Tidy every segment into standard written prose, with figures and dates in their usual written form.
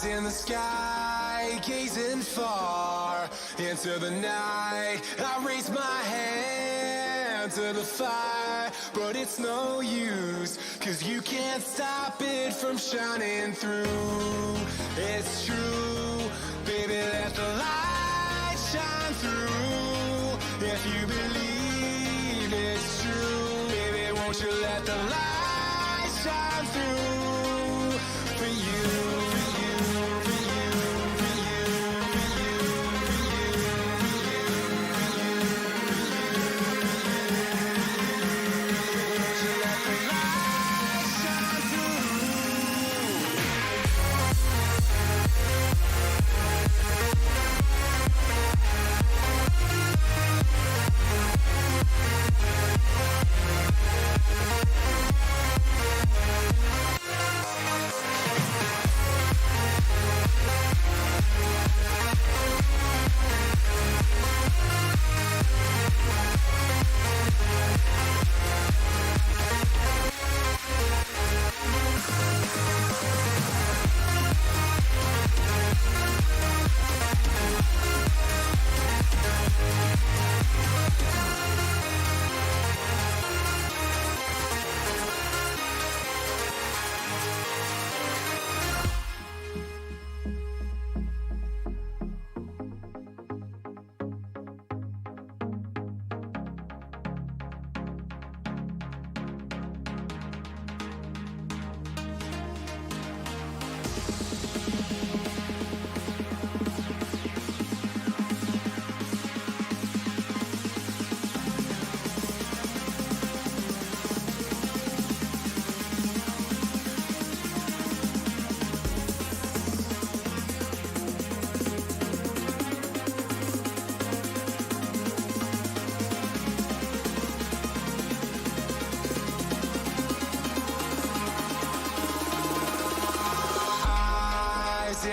In the sky, gazing far into the night, I raise my hand to the fire, but it's no use, 'cause you can't stop it from shining through. It's true, baby, let the light shine through. If you believe it's true, baby, won't you let the light shine through for you.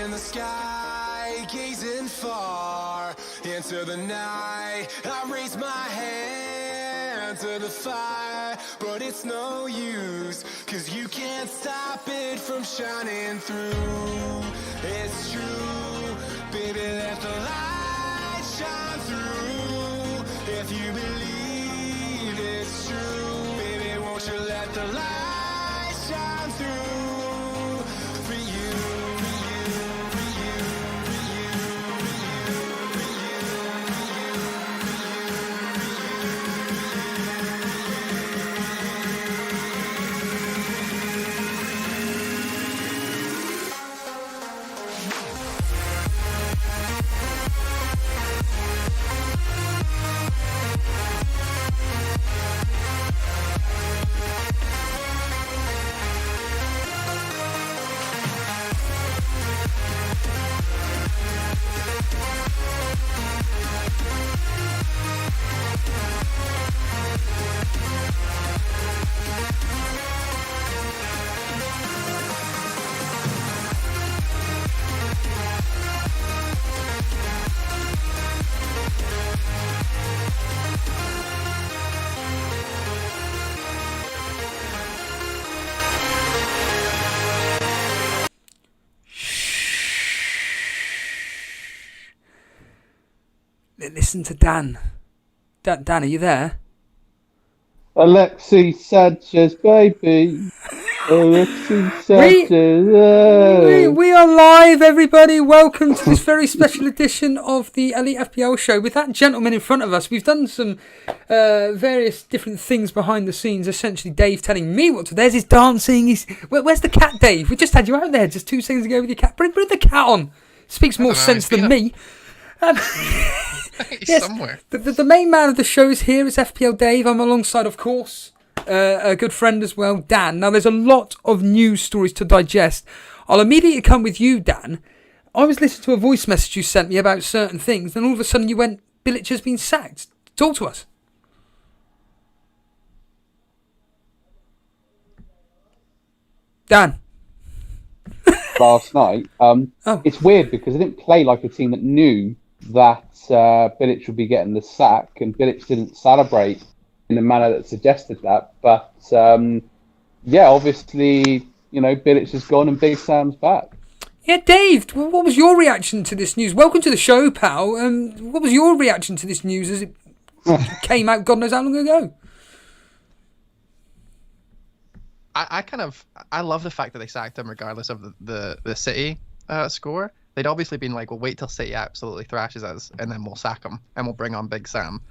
In the sky, gazing far into the night, I raise my hand to the fire, but it's no use, 'cause you can't stop it from shining through. It's true, baby, let the light shine through. If you believe it's true, baby, won't you let the light shine through for you. Listen to Dan. Dan, are you there? Alexis Sanchez, baby. Alexis Sanchez. We are live, everybody. Welcome to this very special edition of the Elite FPL show. With that gentleman in front of us, we've done some various different things behind the scenes. Essentially, Dave telling me what to. There's his dancing. Where's the cat, Dave? We just had you out there just 2 seconds ago with your cat. Bring the cat on. Speaks more sense than me. Yes, somewhere. The main man of the show is here. It's FPL Dave. I'm alongside, of course, a good friend as well, Dan. Now, there's a lot of news stories to digest. I'll immediately come with you, Dan. I was listening to a voice message you sent me about certain things, and all of a sudden you went, Bilic has been sacked. Talk to us. Dan. last night. Oh. It's weird because they didn't play like a team that knew that Bilic would be getting the sack, and Bilic didn't celebrate in the manner that suggested that. But yeah, obviously, Bilic is gone and Big Sam's back. Yeah, Dave, what was your reaction to this news? Welcome to the show, pal. What was your reaction to this news as it came out God knows how long ago? I love the fact that they sacked him regardless of the City score. They'd obviously been like, we'll wait till City absolutely thrashes us, and then we'll sack him, and we'll bring on Big Sam.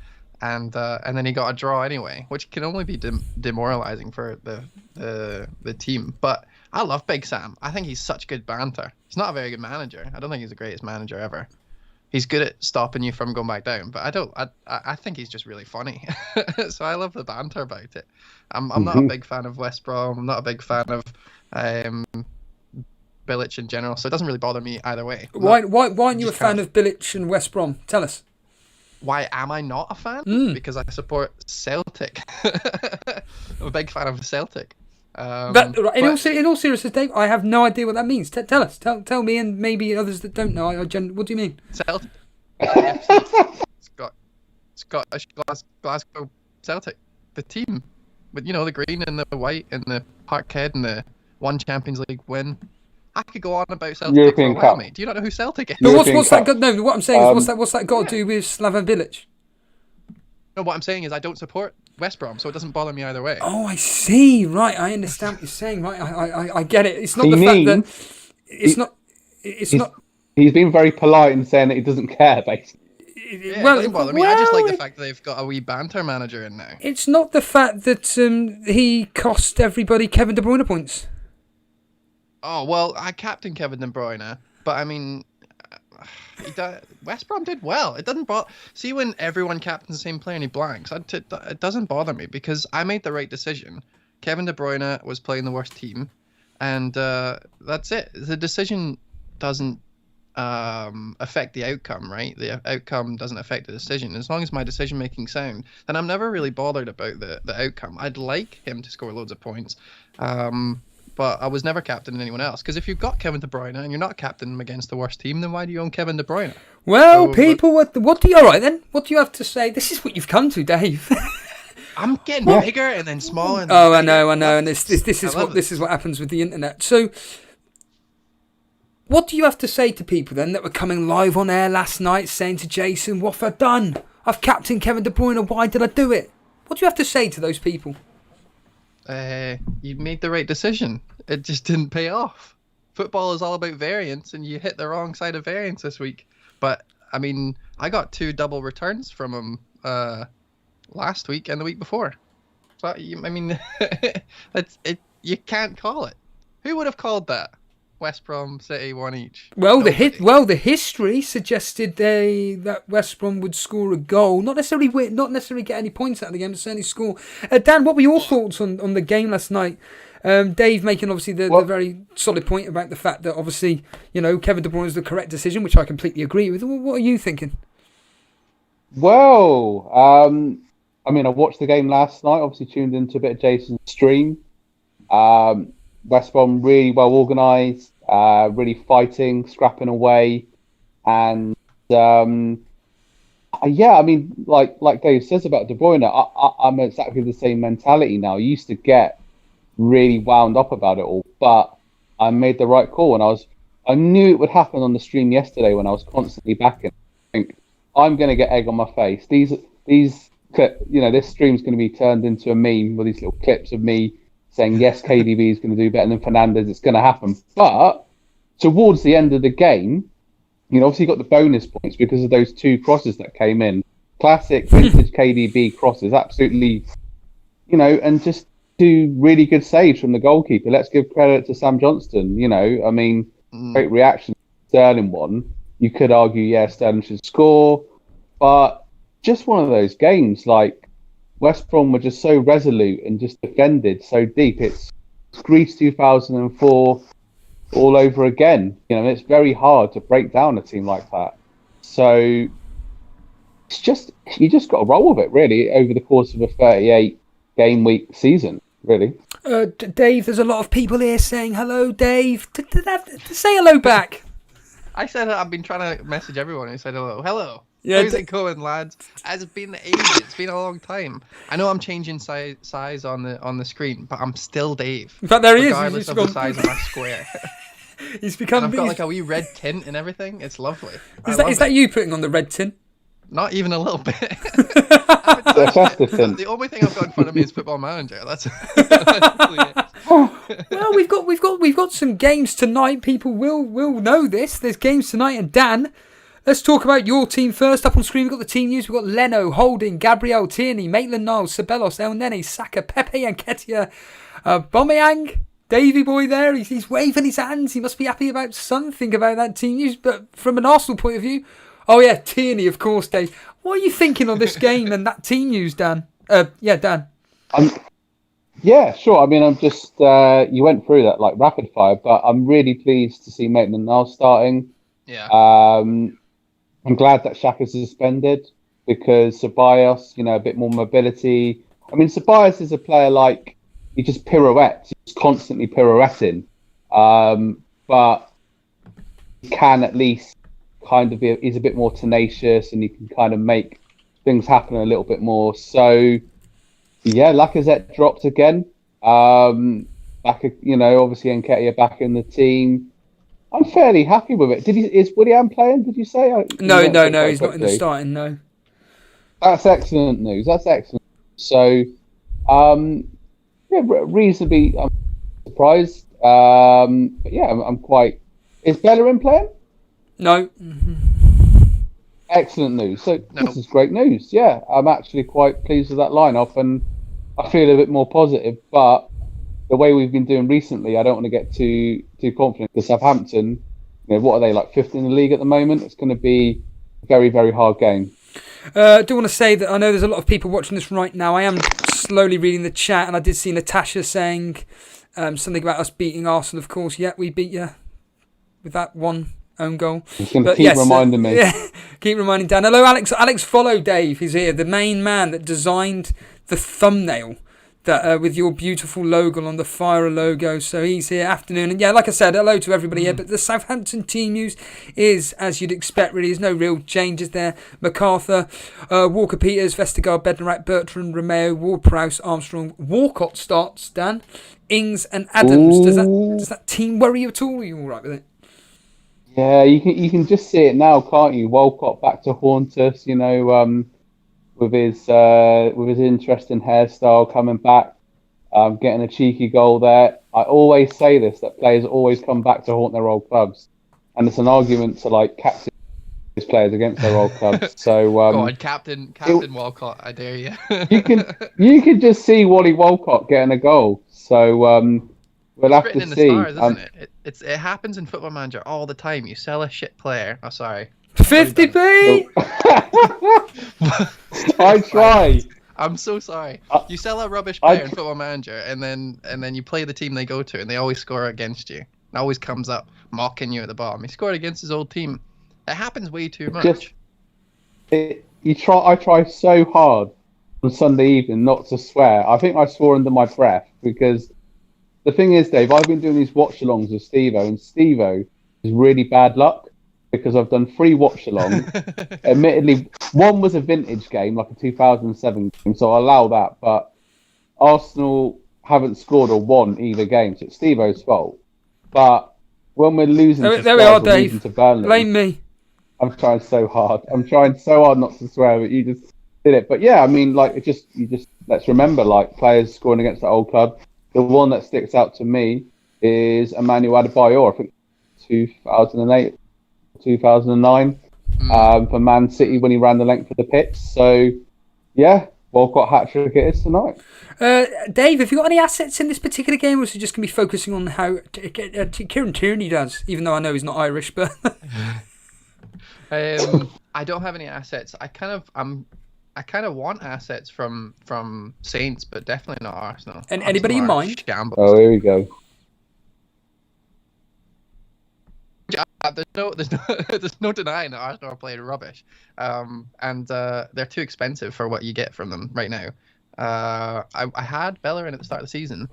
And then he got a draw anyway, which can only be demoralizing for the team. But I love Big Sam. I think he's such good banter. He's not a very good manager. I don't think he's the greatest manager ever. He's good at stopping you from going back down, but I think he's just really funny. So I love the banter about it. I'm not a big fan of West Brom. I'm not a big fan of Bilic in general, so it doesn't really bother me either way. Why aren't you a fan of Bilic and West Brom? Tell us. Why am I not a fan? Because I support Celtic. I'm a big fan of Celtic. In all seriousness, Dave, I have no idea what that means. Tell us. Tell me and maybe others that don't know. What do you mean? Celtic. Scottish Glasgow Celtic. The team. With, the green and the white and the Parkhead and the one Champions League win. I could go on about Celtic European for a while, Cup. mate. Do you not know who Celtic is? But what's that got? No, what I'm saying is, what's that got to do with Slaven Bilic? No, what I'm saying is I don't support West Brom, so it doesn't bother me either way. Oh, I see. Right, I understand what you're saying. Right, I get it. It's not the fact that it's not. He's been very polite in saying that he doesn't care, basically. Yeah, it doesn't bother me. I just like the fact that they've got a wee banter manager in now. It's not the fact that he cost everybody Kevin De Bruyne points. Oh, well, I captained Kevin De Bruyne, but I mean, West Brom did well. It doesn't bother. See, when everyone captains the same player and he blanks, it doesn't bother me because I made the right decision. Kevin De Bruyne was playing the worst team, and that's it. The decision doesn't affect the outcome, right? The outcome doesn't affect the decision. As long as my decision making sound, then I'm never really bothered about the outcome. I'd like him to score loads of points. But I was never captaining anyone else. Because if you've got Kevin De Bruyne and you're not captaining him against the worst team, then why do you own Kevin De Bruyne? Well, people, what do you... All right, then. What do you have to say? This is what you've come to, Dave. I'm getting bigger and then smaller. And I know. And this is what happens with the internet. So, what do you have to say to people, then, that were coming live on air last night saying to Jason, what have I done? I've captained Kevin De Bruyne. Why did I do it? What do you have to say to those people? You made the right decision. It just didn't pay off. Football is all about variance, and you hit the wrong side of variance this week. But I mean, I got 2 double returns from him last week and the week before. So I mean, you can't call it. Who would have called that? West Brom, City, 1 each. Well, the history suggested that West Brom would score a goal, not necessarily get any points out of the game, but certainly score. Dan, what were your thoughts on the game last night? Dave making obviously the very solid point about the fact that obviously Kevin De Bruyne is the correct decision, which I completely agree with. What are you thinking? Well, I mean, I watched the game last night. Obviously, tuned into a bit of Jason's stream. West Brom really well organised. Really fighting, scrapping away, and I mean, like Dave says about De Bruyne, I'm exactly the same mentality now. I used to get really wound up about it all, but I made the right call, and I knew it would happen on the stream yesterday when I was constantly backing. I think I'm going to get egg on my face. These this stream's going to be turned into a meme with these little clips of me saying, yes, KDB is going to do better than Fernandes. It's going to happen. But towards the end of the game, obviously you got the bonus points because of those 2 crosses that came in. Classic vintage KDB crosses, absolutely, and just 2 really good saves from the goalkeeper. Let's give credit to Sam Johnston. I mean, great reaction. Sterling one. You could argue, yeah, Sterling should score. But just one of those games, like, West Brom were just so resolute and just defended so deep. It's Greece 2004 all over again. It's very hard to break down a team like that. So you just got to roll with it, really, over the course of a 38 game week season. really. Dave, there's a lot of people here saying hello, Dave. Say hello back. I said I've been trying to message everyone who said hello. Hello. Yeah, How's it going, lads? It's been ages. It's been a long time. I know I'm changing size on the screen, but I'm still Dave. In fact, there he is. Regardless of the size of my square. He's become. And I've got like a wee red tint and everything. It's lovely. Is that you putting on the red tin? Not even a little bit. The only thing I've got in front of me is Football Manager. That's really it. Well, we've got some games tonight. People will know this. There's games tonight, and Dan, let's talk about your team first. Up on screen, we've got the team news. We've got Leno, Holding, Gabriel, Tierney, Maitland-Niles, Ceballos, El Nene, Saka, Pepe, Nketiah, Aubameyang. Davy boy there, he's waving his hands. He must be happy about something about that team news. But from an Arsenal point of view, oh yeah, Tierney, of course, Dave. What are you thinking of this game and that team news, Dan? Dan. Yeah, sure. I mean, I'm just you went through that like rapid fire, but I'm really pleased to see Maitland-Niles starting. Yeah. I'm glad that Xhaka's suspended because Ceballos, a bit more mobility. I mean, Ceballos is a player like he just pirouettes. He's constantly pirouetting, but he can at least kind of he's a bit more tenacious and he can kind of make things happen a little bit more. So yeah, Lacazette dropped again. Obviously Nketiah back in the team. I'm fairly happy with it. Is Willian playing? Did you say? No, he's not in the starting. No. That's excellent news. So, reasonably surprised. But yeah, I'm quite. Is Bellerin playing? No. Excellent news. So This is great news. Yeah, I'm actually quite pleased with that lineup, and I feel a bit more positive. But the way we've been doing recently, I don't want to get too confident because Southampton, what are they, like fifth in the league at the moment? It's going to be a very, very hard game. I do want to say that I know there's a lot of people watching this right now. I am slowly reading the chat, and I did see Natasha saying something about us beating Arsenal. Of course, yeah, we beat you with that one own goal. He's going to keep reminding me. Yeah, keep reminding Dan. Hello, Alex. Alex, follow Dave. He's here, the main man that designed the thumbnail that with your beautiful logo on the Fire logo. So he's here. Afternoon. And yeah, like I said, hello to everybody here. But the Southampton team news is, as you'd expect, really. There's no real changes there. MacArthur, Walker Peters, Vestergaard, Bednarak, Bertrand, Romeo, Ward-Prowse, Armstrong, Walcott starts, Dan. Ings and Adams. Does that team worry you at all? Are you all right with it? Yeah, you can just see it now, can't you? Walcott back to haunt us, with his interesting hairstyle coming back, getting a cheeky goal there. I always say this, that players always come back to haunt their old clubs, and it's an argument to like captain these players against their old clubs. So go on, Captain Walcott, I dare you. you can just see Wally Walcott getting a goal. So we'll have to see. It's written in the stars, isn't it? It happens in Football Manager all the time. You sell a shit player. Oh, sorry. 50p. I try. I'm so sorry. You sell a rubbish player in Football Manager, and then you play the team they go to, and they always score against you. It always comes up mocking you at the bottom. He scored against his old team. It happens way too much. I try so hard on Sunday evening not to swear. I think I swore under my breath because the thing is, Dave, I've been doing these watch-alongs with Steve-O, and Steve-O is really bad luck because I've done 3 watch-alongs. Admittedly, one was a vintage game, like a 2007 game, so I'll allow that. But Arsenal haven't scored or won either game, so it's Steve-O's fault. But when we're losing to Burnley, blame me. I'm trying so hard. I'm trying so hard not to swear, but you just did it. But yeah, I mean, like you just let's remember, like players scoring against the old club. The one that sticks out to me is Emmanuel Adebayor, I think 2008, 2009, for Man City when he ran the length of the pitch. So yeah, Walcott hat-trick it is tonight. Dave, have you got any assets in this particular game, or is it just going to be focusing on how Kieran Tierney does, even though I know he's not Irish, but... I don't have any assets. I kind of want assets from Saints, but definitely not Arsenal. And anybody in mind? Shambles. Oh, here we go. There's no denying that Arsenal are playing rubbish, and they're too expensive for what you get from them right now. I had Bellerin at the start of the season,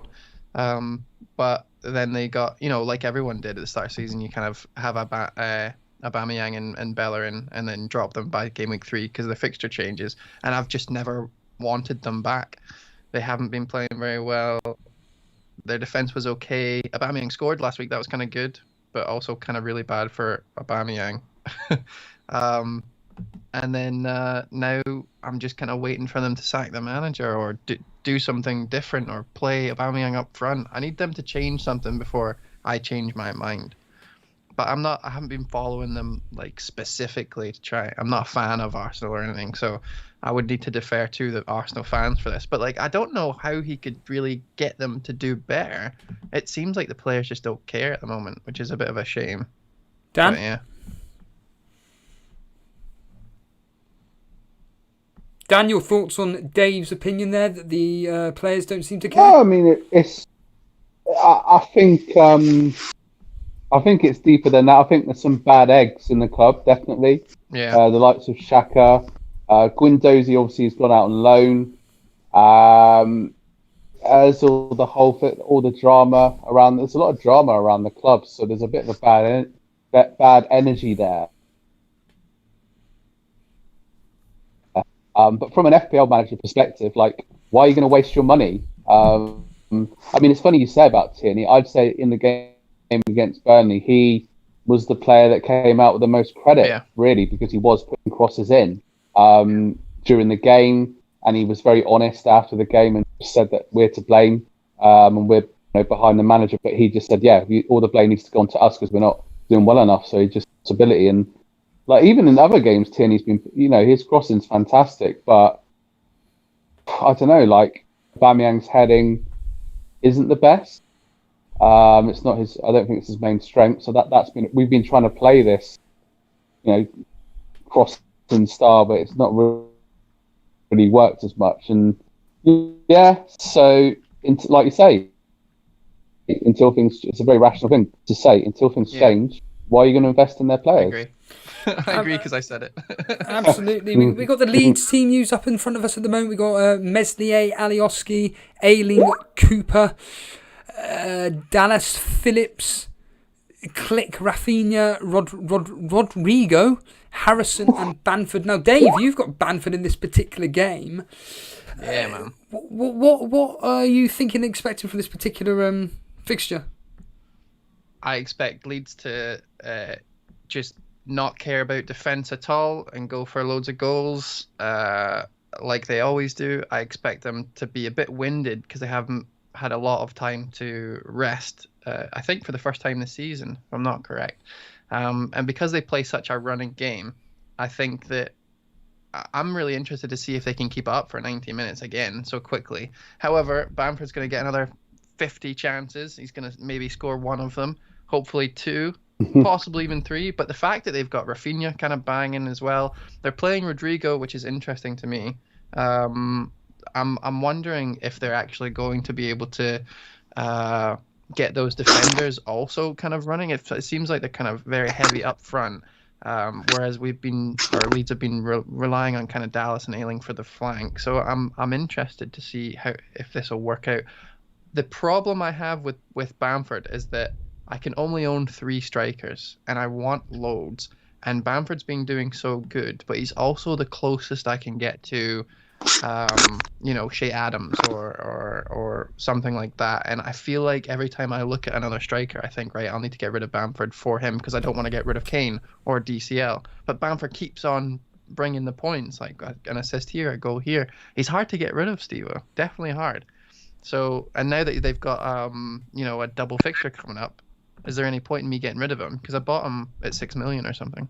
but then they got, like everyone did at the start of the season, you kind of have Aubameyang and Bellerin, and then drop them by game week 3 because of the fixture changes, and I've just never wanted them back. They haven't been playing very well. Their defense was okay. Aubameyang scored last week. That was kind of good, but also kind of really bad for Aubameyang. And then now I'm just kind of waiting for them to sack the manager or do something different or play Aubameyang up front. I need them to change something before I change my mind. But I haven't been following them like specifically to try. I'm not a fan of Arsenal or anything, so I would need to defer to the Arsenal fans for this. But like, I don't know how he could really get them to do better. It seems like the players just don't care at the moment, which is a bit of a shame. Dan? But, yeah. Dan, your thoughts on Dave's opinion there that the players don't seem to care? No, I mean it's. I think it's deeper than that. I think there's some bad eggs in the club, definitely. Yeah. The likes of Xhaka, Guendouzi obviously has gone out on loan. As all the drama around, there's a lot of drama around the club, so there's a bit of a bad energy there. But from an FPL manager perspective, like, why are you going to waste your money? I mean, it's funny you say about Tierney. I'd say in the game against Burnley, he was the player that came out with the most credit, really, because he was putting crosses in during the game, and he was very honest after the game and said that we're to blame and we're behind the manager. But he just said, all the blame needs to go on to us because we're not doing well enough. So he just responsibility. And like, even in other games, Tierney's been, his crossing's fantastic, but I don't know, like, Aubameyang's heading isn't the best. It's not his. I don't think it's his main strength. So we've been trying to play this, crossing style, but it's not really worked as much. And so like you say, until things, it's a very rational thing to say. Until things change, why are you going to invest in their players? I agree. I agree because I said it. Absolutely. We got the Leeds team news up in front of us at the moment. We got Meslier, Alioski, Ayling, Cooper, Dallas, Phillips, Click, Rafinha, Rodrigo, Harrison, and Banford. Now, Dave, you've got Banford in this particular game. Yeah, man. What are you thinking and expecting for this particular fixture? I expect Leeds to just not care about defence at all and go for loads of goals like they always do. I expect them to be a bit winded because they haven't had a lot of time to rest, I think for the first time this season, if I'm not correct. And because they play such a running game, I think that I'm really interested to see if they can keep up for 90 minutes again so quickly. However, Bamford's going to get another 50 chances. He's going to maybe score one of them, hopefully two, possibly even three. But the fact that they've got Rafinha kind of banging as well, they're playing Rodrigo, which is interesting to me. I'm wondering if they're actually going to be able to get those defenders also kind of running. It seems like they're kind of very heavy up front, whereas Leeds have been relying on kind of Dallas and Ayling for the flank. So I'm interested to see if this will work out. The problem I have with Bamford is that I can only own 3 strikers, and I want loads. And Bamford's been doing so good, but he's also the closest I can get to, Shea Adams or something like that. And I feel like every time I look at another striker, I think, right, I'll need to get rid of Bamford for him because I don't want to get rid of Kane or DCL. But Bamford keeps on bringing the points, like an assist here, a goal here. He's hard to get rid of, Steve-O. Definitely hard. So, and now that they've got, a double fixture coming up, is there any point in me getting rid of him? Because I bought him at 6 million or something.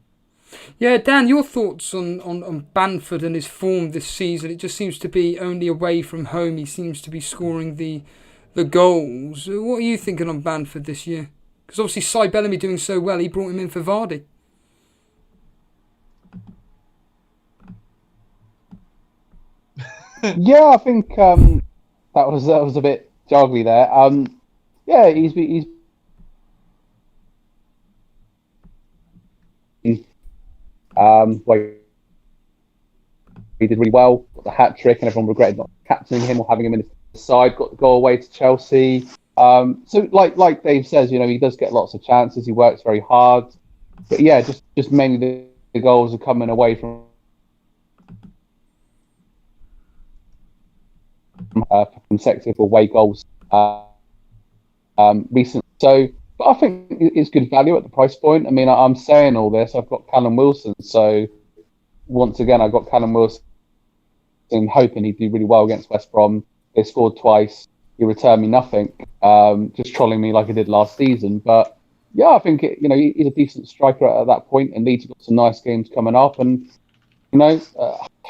Yeah, Dan, your thoughts on Banford and his form this season? It just seems to be only away from home he seems to be scoring the goals. What are you thinking on Banford this year? Because obviously Cy Bellamy doing so well, he brought him in for Vardy. Yeah, I think that was a bit juggly there. He's he did really well got the hat trick, and everyone regretted not captaining him or having him in the side. Got the goal away to Chelsea. So like Dave says, he does get lots of chances. He works very hard, but yeah, just mainly the goals are coming away from consecutive away goals recently. So, but I think it's good value at the price point. I mean, I'm saying all this. I've got Callum Wilson, so once again, I've got Callum Wilson, hoping he'd do really well against West Brom. They scored twice. He returned me nothing, just trolling me like he did last season. But yeah, I think he's a decent striker at that point, and Leeds have got some nice games coming up. And I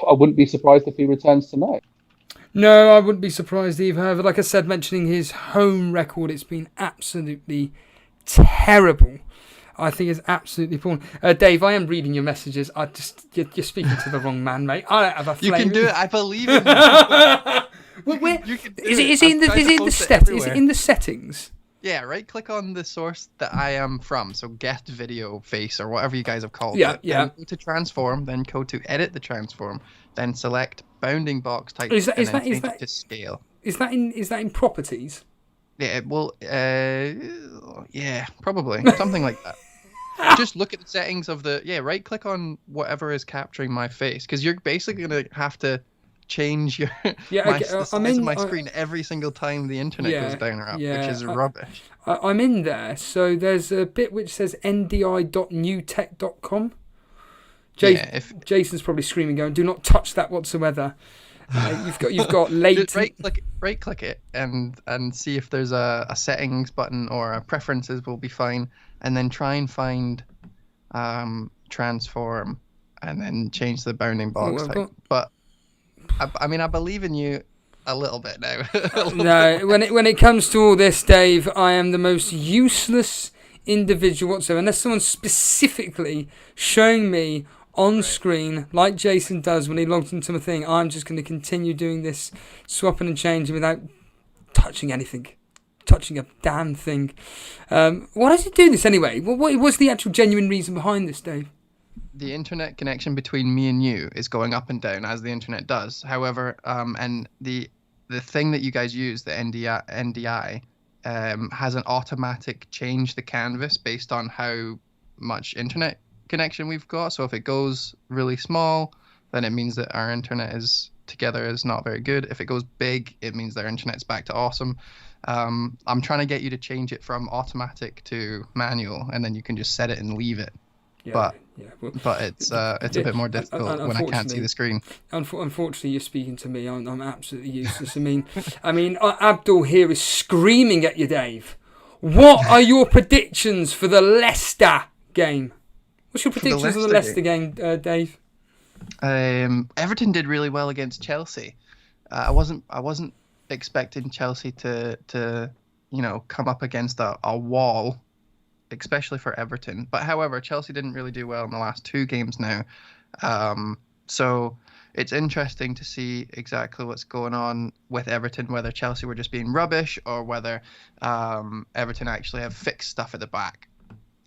wouldn't be surprised if he returns tonight. No, I wouldn't be surprised either. However, like I said, mentioning his home record, it's been absolutely terrible. I think it's absolutely appalling. Dave, I am reading your messages. You're speaking to the wrong man, mate. I don't have a flame. You can do it. I believe in you. Is it in the settings? Yeah, right-click on the source that I am from, so guest video face or whatever you guys have called it. Yeah. Then go to transform, then go to edit the transform, then select bounding box type, Is change that it to scale. Is that in properties? Yeah, well, yeah, probably something like that. Just look at the settings of right-click on whatever is capturing my face, because you're basically gonna have to change the size of my screen every single time the internet goes down or up, which is rubbish. I'm in there, so there's a bit which says ndi.newtech.com. Jason's probably screaming, going, "Do not touch that whatsoever." You've got latent. Right click it and see if there's a settings button or a preferences will be fine, and then try and find transform and then change the bounding box type. But I mean, I believe in you a little bit now. No, when it comes to all this, Dave, I am the most useless individual whatsoever. Unless someone's specifically showing me on screen, like Jason does when he logs into my thing, I'm just going to continue doing this, swapping and changing without touching anything. Touching a damn thing. Why does it do this anyway? What was the actual genuine reason behind this, Dave? The internet connection between me and you is going up and down as the internet does. However, and the thing that you guys use, the NDI, has an automatic change the canvas based on how much internet connection we've got. So if it goes really small, then it means that our internet is not very good. If it goes big, it means their internet's back to awesome. I'm trying to get you to change it from automatic to manual, and then you can just set it and leave it. But it's a bit more difficult when I can't see the screen. Unfortunately, you're speaking to me. I'm absolutely useless. I mean, Abdul here is screaming at you, Dave. What are your predictions for the Leicester game? What's your predictions for the Leicester game, Dave? Everton did really well against Chelsea. I wasn't expecting Chelsea to come up against a wall, especially for Everton. But however, Chelsea didn't really do well in the last two games now. So it's interesting to see exactly what's going on with Everton, whether Chelsea were just being rubbish or whether Everton actually have fixed stuff at the back.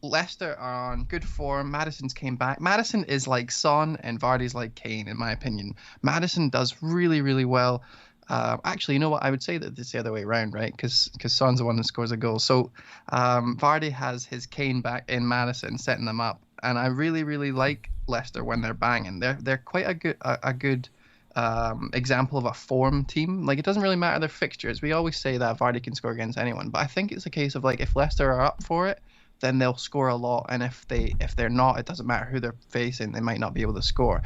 Leicester are on good form. Maddison's came back. Maddison is like Son and Vardy's like Kane, in my opinion. Maddison does really, really well. Actually, you know what? I would say that it's the other way around, right? Because Son's the one that scores a goal. So Vardy has his Kane back in Maddison, setting them up. And I really, really like Leicester when they're banging. They're quite a good example of a form team. Like, it doesn't really matter their fixtures. We always say that Vardy can score against anyone, but I think it's a case of like, if Leicester are up for it, then they'll score a lot, and if they're not, it doesn't matter who they're facing, they might not be able to score.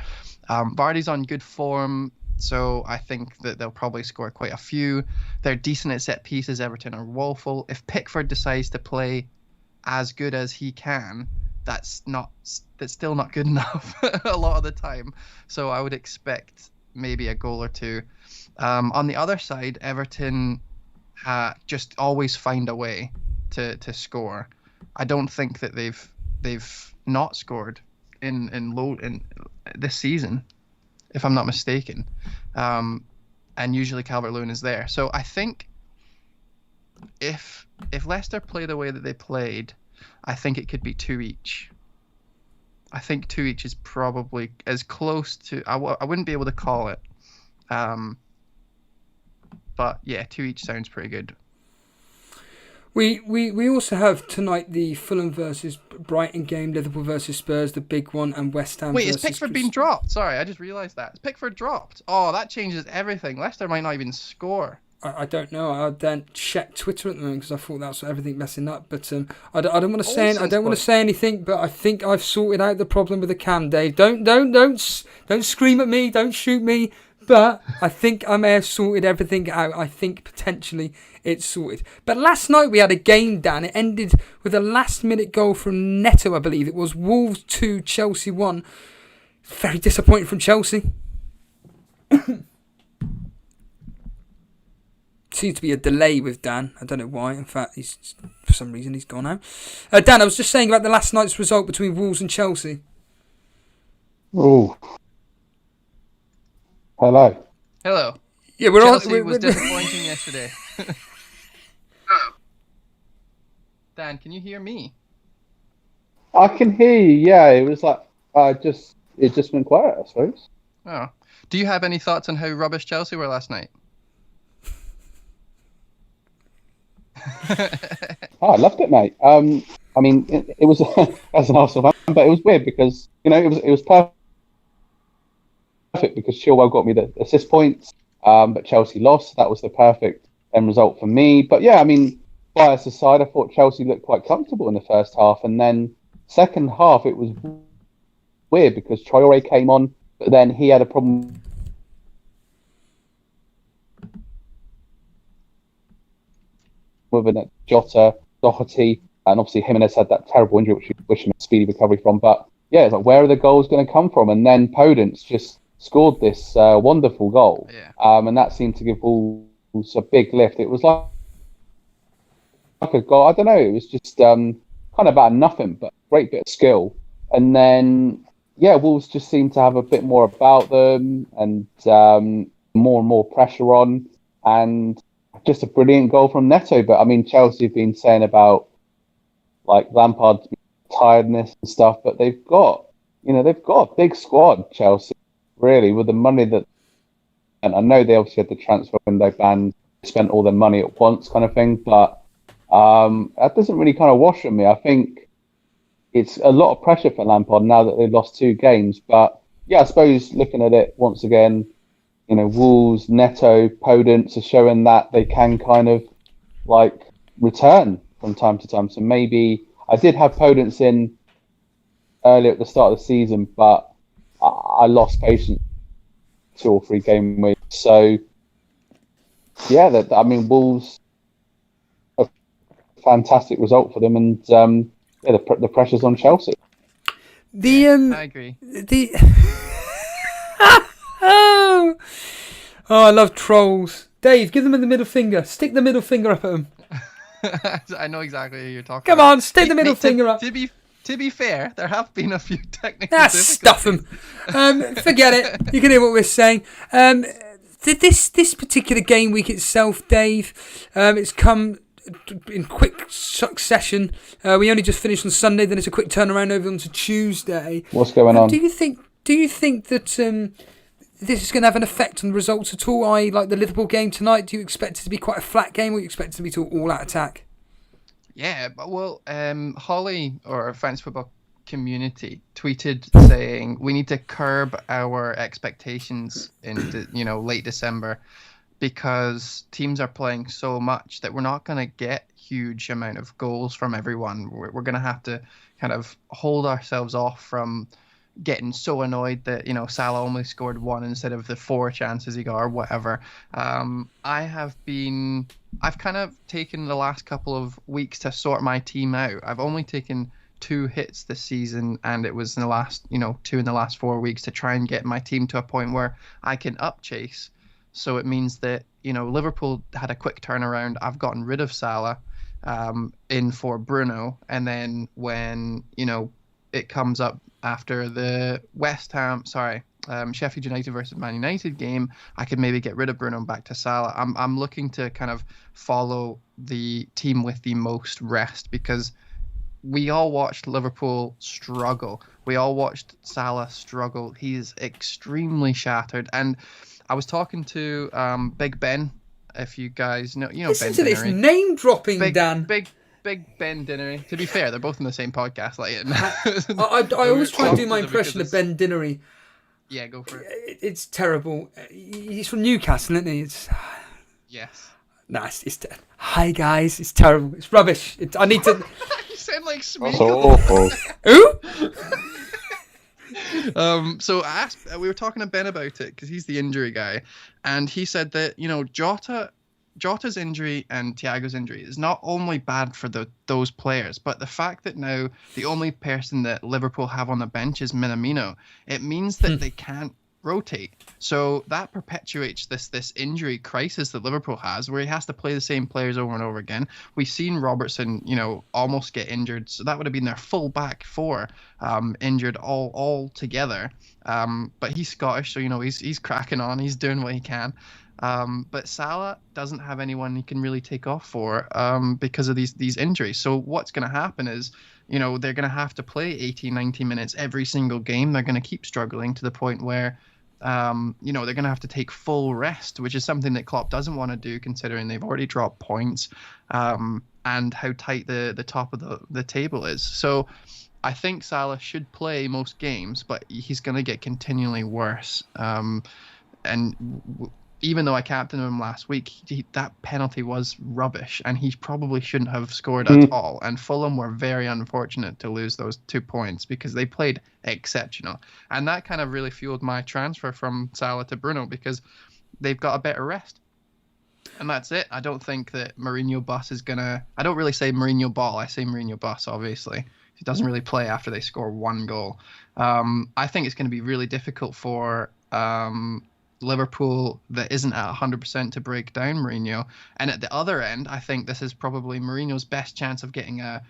Vardy's on good form, so I think that they'll probably score quite a few. They're decent at set pieces. Everton are woeful. If Pickford decides to play as good as he can, that's still not good enough a lot of the time. So I would expect maybe a goal or two. On the other side, Everton just always find a way to score. I don't think that they've not scored in this season, if I'm not mistaken. And usually Calvert-Lewin is there. So I think if Leicester play the way that they played, I think it could be 2 each. I think 2 each is probably as close to... I wouldn't be able to call it, But yeah, 2 each sounds pretty good. We also have tonight the Fulham versus Brighton game, Liverpool versus Spurs, the big one, and West Ham Wait, versus... is Pickford being dropped? Sorry, I just realised that. Is Pickford dropped? Oh, that changes everything. Leicester might not even score. I don't know. I don't check Twitter at the moment because I thought that's everything messing up. But I don't want to say anything. But I think I've sorted out the problem with the cam, Dave. Don't scream at me. Don't shoot me. But I think I may have sorted everything out. I think potentially it's sorted. But last night we had a game, Dan. It ended with a last-minute goal from Neto, I believe. It was Wolves 2, Chelsea 1. Very disappointing from Chelsea. Seems to be a delay with Dan. I don't know why. In fact, for some reason he's gone out. Dan, I was just saying about the last night's result between Wolves and Chelsea. Oh. Hello. Hello. Yeah, Chelsea was disappointing yesterday. Dan, can you hear me? I can hear you. Yeah, it was like it just went quiet, I suppose. Oh. Do you have any thoughts on how rubbish Chelsea were last night? I loved it, mate. I mean, it was as an Arsenal fan, but it was weird because it was perfect because Chilwell got me the assist points, but Chelsea lost. That was the perfect end result for me. But yeah, I mean, bias aside, I thought Chelsea looked quite comfortable in the first half, and then second half it was weird because Traore came on, but then he had a problem with it, Jota, Doherty, and obviously Jimenez had that terrible injury, which we wish him a speedy recovery from. But yeah, it's like, where are the goals going to come from? And then Podence just scored this wonderful goal, and that seemed to give Wolves a big lift. It was like a goal. I don't know. It was just kind of about nothing, but great bit of skill. And then Wolves just seemed to have a bit more about them, and more and more pressure on, and just a brilliant goal from Neto. But I mean, Chelsea have been saying about like Lampard's tiredness and stuff, but they've got a big squad, Chelsea, really, with the money that, and I know they obviously had the transfer window ban, spent all their money at once kind of thing, but that doesn't really kind of wash on me. I think it's a lot of pressure for Lampard now that they've lost 2 games. But yeah, I suppose looking at it once again, Wolves, Neto, Podence are showing that they can kind of like return from time to time. So maybe I did have Podence in earlier at the start of the season, but I lost patience 2 or 3 game weeks. So yeah, Wolves, a fantastic result for them, and the pressure's on Chelsea. I agree. Oh, I love trolls. Dave, give them the middle finger. Stick the middle finger up at them. I know exactly who you're talking Come about. on, stick the middle finger up. To be fair, there have been a few technical difficulties. Stuff them. Forget it. You can hear what we're saying. This particular game week itself, Dave, it's come in quick succession. We only just finished on Sunday, then it's a quick turnaround over onto Tuesday. What's going on? Do you think that this is going to have an effect on the results at all? Like the Liverpool game tonight, do you expect it to be quite a flat game, or do you expect it to be to all-out attack? Yeah, but Holly, or Fantasy Football Community, tweeted saying we need to curb our expectations in late December, because teams are playing so much that we're not going to get huge amount of goals from everyone. We're going to have to kind of hold ourselves off from getting so annoyed that Salah only scored 1 instead of the 4 chances he got or whatever. I've kind of taken the last couple of weeks to sort my team out. I've only taken 2 hits this season, and it was in the last 2 in the last 4 weeks to try and get my team to a point where I can up chase. So it means that Liverpool had a quick turnaround. I've gotten rid of Salah in for Bruno, and then when it comes up after the Sheffield United versus Man United game, I could maybe get rid of Bruno and back to Salah. I'm looking to kind of follow the team with the most rest, because we all watched Liverpool struggle. We all watched Salah struggle. He's extremely shattered, and I was talking to Big Ben. If you guys know, Listen Ben to this Dinnery. name dropping, Dan. Big Ben Dinnery. To be fair, they're both in the same podcast. Like, I always try and do my impression of Ben Dinnery. Yeah, go for it. It's terrible. He's from Newcastle, isn't he? Yes. Nah, it's hi guys. It's terrible. It's rubbish. I need to. You sound like Smeagol. So awful. Who? So we were talking to Ben about it because he's the injury guy, and he said that Jota's injury and Thiago's injury is not only bad for those players, but the fact that now the only person that Liverpool have on the bench is Minamino, it means that they can't rotate. So that perpetuates this injury crisis that Liverpool has, where he has to play the same players over and over again. We've seen Robertson, almost get injured, so that would have been their full back four injured all together. But he's Scottish, so he's cracking on, he's doing what he can. But Salah doesn't have anyone he can really take off for because of these injuries. So what's going to happen is, they're going to have to play 80, 90 minutes every single game. They're going to keep struggling to the point where, they're going to have to take full rest, which is something that Klopp doesn't want to do, considering they've already dropped points and how tight the top of the table is. So I think Salah should play most games, but he's going to get continually worse. Even though I captained him last week, that penalty was rubbish, and he probably shouldn't have scored at all. And Fulham were very unfortunate to lose those 2 points because they played exceptional. And that kind of really fueled my transfer from Salah to Bruno, because they've got a better rest. And that's it. I don't think that Mourinho bus is going to... I don't really say Mourinho ball. I say Mourinho bus, obviously. He doesn't really play after they score one goal. I think it's going to be really difficult for... Liverpool that isn't at 100% to break down Mourinho. And at the other end, I think this is probably Mourinho's best chance of getting a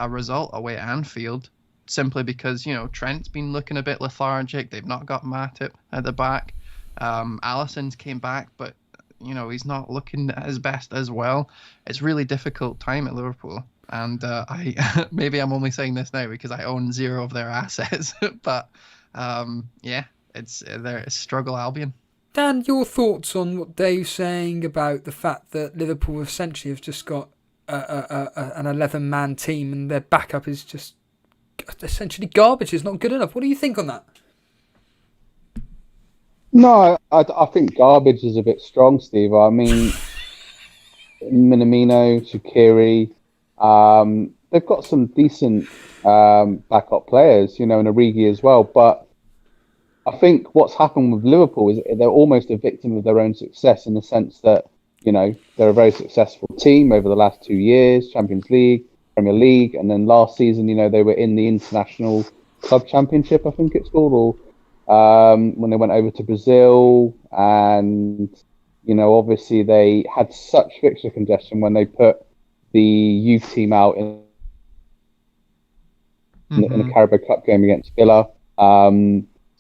result away at Anfield, simply because, Trent's been looking a bit lethargic. They've not got Matip at the back. Alisson's came back, but, he's not looking at his best as well. It's really difficult time at Liverpool. And I maybe I'm only saying this now because I own 0 of their assets. But, yeah. It's struggle Albion. Dan, your thoughts on what Dave's saying about the fact that Liverpool essentially have just got an 11-man team and their backup is just essentially garbage, is not good enough. What do you think on that? No, I think garbage is a bit strong, Steve. I mean, Minamino, Shaqiri, they've got some decent backup players, and Origi as well, but I think what's happened with Liverpool is they're almost a victim of their own success, in the sense that, they're a very successful team over the last 2 years, Champions League, Premier League, and then last season, they were in the International Club Championship, I think it's called, or when they went over to Brazil, and, obviously they had such fixture congestion when they put the youth team out in the Carabao Cup game against Villa.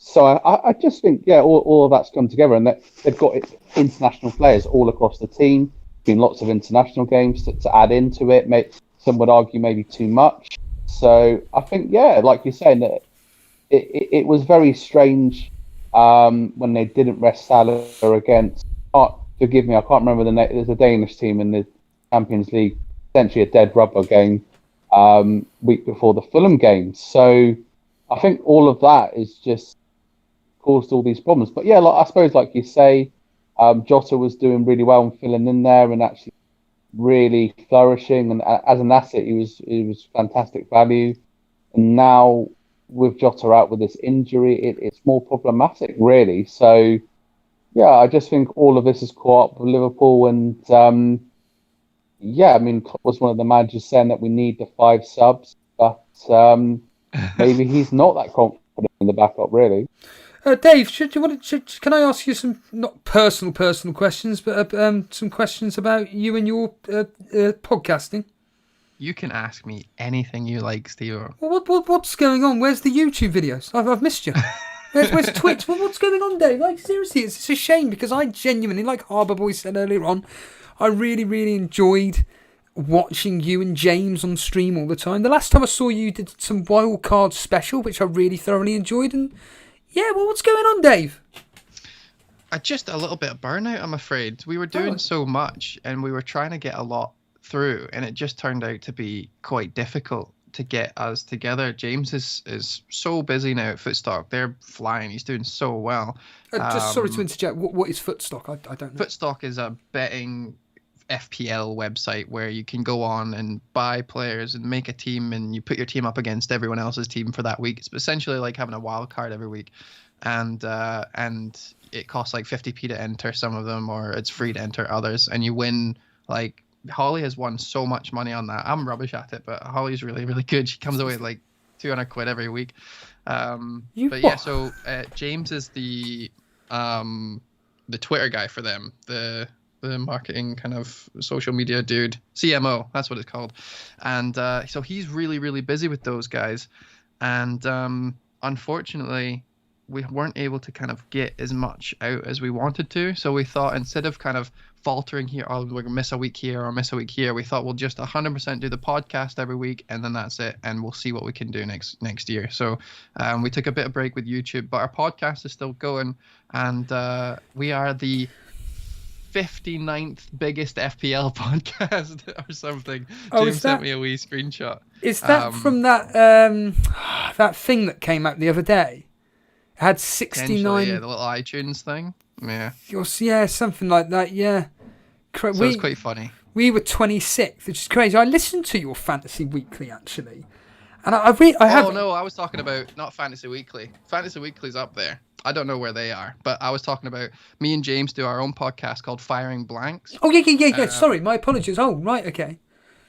So I just think, all of that's come together, and that they've got international players all across the team. Been lots of international games to add into it. Some would argue maybe too much. So I think, like you're saying, that it was very strange when they didn't rest Salah against. Forgive me, I can't remember the name. There's a Danish team in the Champions League, essentially a dead rubber game week before the Fulham game. So I think all of that is just caused all these problems. But I suppose, like you say, Jota was doing really well and filling in there and actually really flourishing. And as an asset, he was fantastic value. And now with Jota out with this injury, it's more problematic, really. So, I just think all of this has caught up with Liverpool. And, Klopp was one of the managers saying that we need the 5 subs. But maybe he's not that confident in the backup, really. Dave, can I ask you some not personal questions, but some questions about you and your podcasting? You can ask me anything you like, Steve. Well, what's going on? Where's the YouTube videos? I've missed you. Where's Twitch? What's going on, Dave? Like, seriously, it's a shame, because I genuinely, like Harbour Boy said earlier on, I really, really enjoyed watching you and James on stream all the time. The last time I saw you did some wild card special, which I really thoroughly enjoyed. And what's going on, Dave? just a little bit of burnout, I'm afraid. We were doing so much and we were trying to get a lot through, and it just turned out to be quite difficult to get us together. James is so busy now at Footstock. They're flying. He's doing so well. Just sorry to interject. What is Footstock? I don't know. Footstock is a betting FPL website where you can go on and buy players and make a team, and you put your team up against everyone else's team for that week. It's essentially like having a wild card every week, and it costs like 50p to enter some of them, or it's free to enter others, and you win. Like Holly has won so much money on that. I'm rubbish at it, but Holly's really, really good. She comes away with like 200 quid every week. Yeah, so James is the Twitter guy for them, the marketing kind of social media dude, CMO, that's what it's called. And so he's really, really busy with those guys. And unfortunately, we weren't able to kind of get as much out as we wanted to. So we thought, instead of kind of faltering here, we're going to miss a week here or miss a week here, we thought we'll just 100% do the podcast every week, and then that's it, and we'll see what we can do next year. So we took a bit of break with YouTube, but our podcast is still going, and we are the 59th biggest FPL podcast or something. James sent me a wee screenshot. Is that from that that thing that came out the other day? It had 69. Yeah, the little iTunes thing. Yeah. Yeah, something like that. Yeah. So it's quite funny. We were 26th, which is crazy. I listened to your Fantasy Weekly actually, and I have. Oh no, I was talking about not Fantasy Weekly. Fantasy Weekly's up there. I don't know where they are, but I was talking about me and James do our own podcast called Firing Blanks. Oh yeah. Sorry, my apologies. Oh right, okay.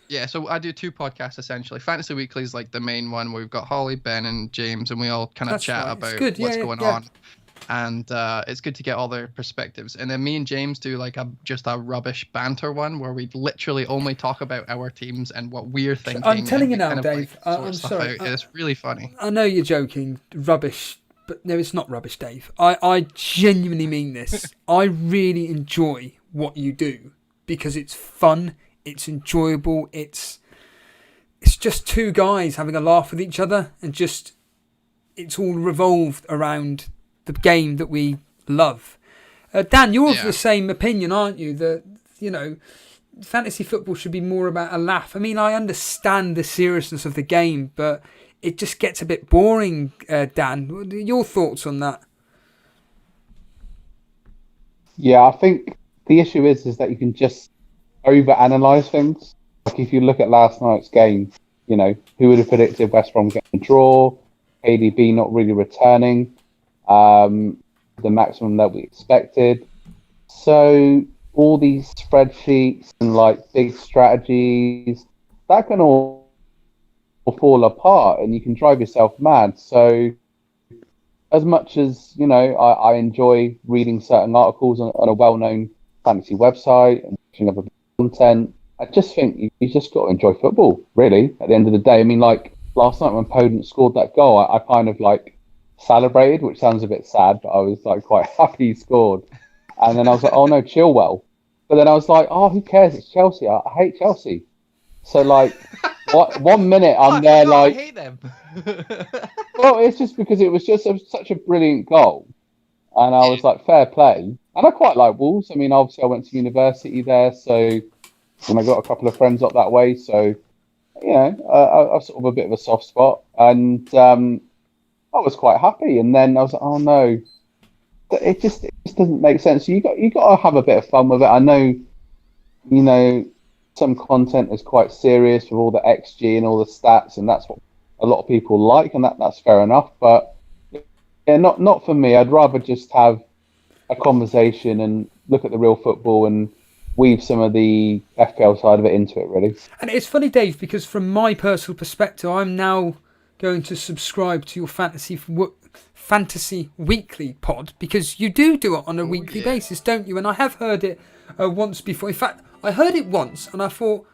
Yeah, so I do two podcasts essentially. Fantasy Weekly is like the main one where we've got Holly, Ben, and James, and we all kind of chat about what's going on. And it's good to get all their perspectives. And then me and James do like just a rubbish banter one where we literally only talk about our teams and what we're thinking. I'm telling you now, Dave. I'm sorry. It's really funny. I know you're joking. Rubbish. But no, it's not rubbish, Dave. I genuinely mean this. I really enjoy what you do because it's fun. It's enjoyable. It's just two guys having a laugh with each other, and just it's all revolved around the game that we love. Dan, you're of the same opinion, aren't you? That fantasy football should be more about a laugh. I mean, I understand the seriousness of the game, but it just gets a bit boring. Dan, your thoughts on that? Yeah, I think the issue is that you can just overanalyze things. Like if you look at last night's game, who would have predicted West Brom getting a draw, KDB not really returning the maximum that we expected. So all these spreadsheets and like big strategies, that can all fall apart and you can drive yourself mad. So as much as, I enjoy reading certain articles on a well-known fantasy website and watching other content, I just think you just got to enjoy football, really, at the end of the day. I mean, like last night when Podence scored that goal, I kind of like celebrated, which sounds a bit sad, but I was like quite happy he scored. And then I was like, oh no, Chilwell. But then I was like, oh, who cares? It's Chelsea. I hate Chelsea. So like, what? 1 minute I'm there like, I hate them. Well, it's just because it was just such a brilliant goal, and I was like, fair play. And I quite like Wolves. I mean, obviously I went to university there, so and I got a couple of friends up that way. So I've sort of a bit of a soft spot, and I was quite happy. And then I was like, oh no, it just doesn't make sense. You got to have a bit of fun with it. I know, some content is quite serious with all the XG and all the stats, and that's what a lot of people like, and that's fair enough. But yeah, not for me. I'd rather just have a conversation and look at the real football and weave some of the FPL side of it into it, really. And it's funny, Dave, because from my personal perspective, I'm now going to subscribe to your Fantasy Weekly pod, because you do it on a weekly basis, don't you? And I have heard it once before. In fact, I heard it once and I thought,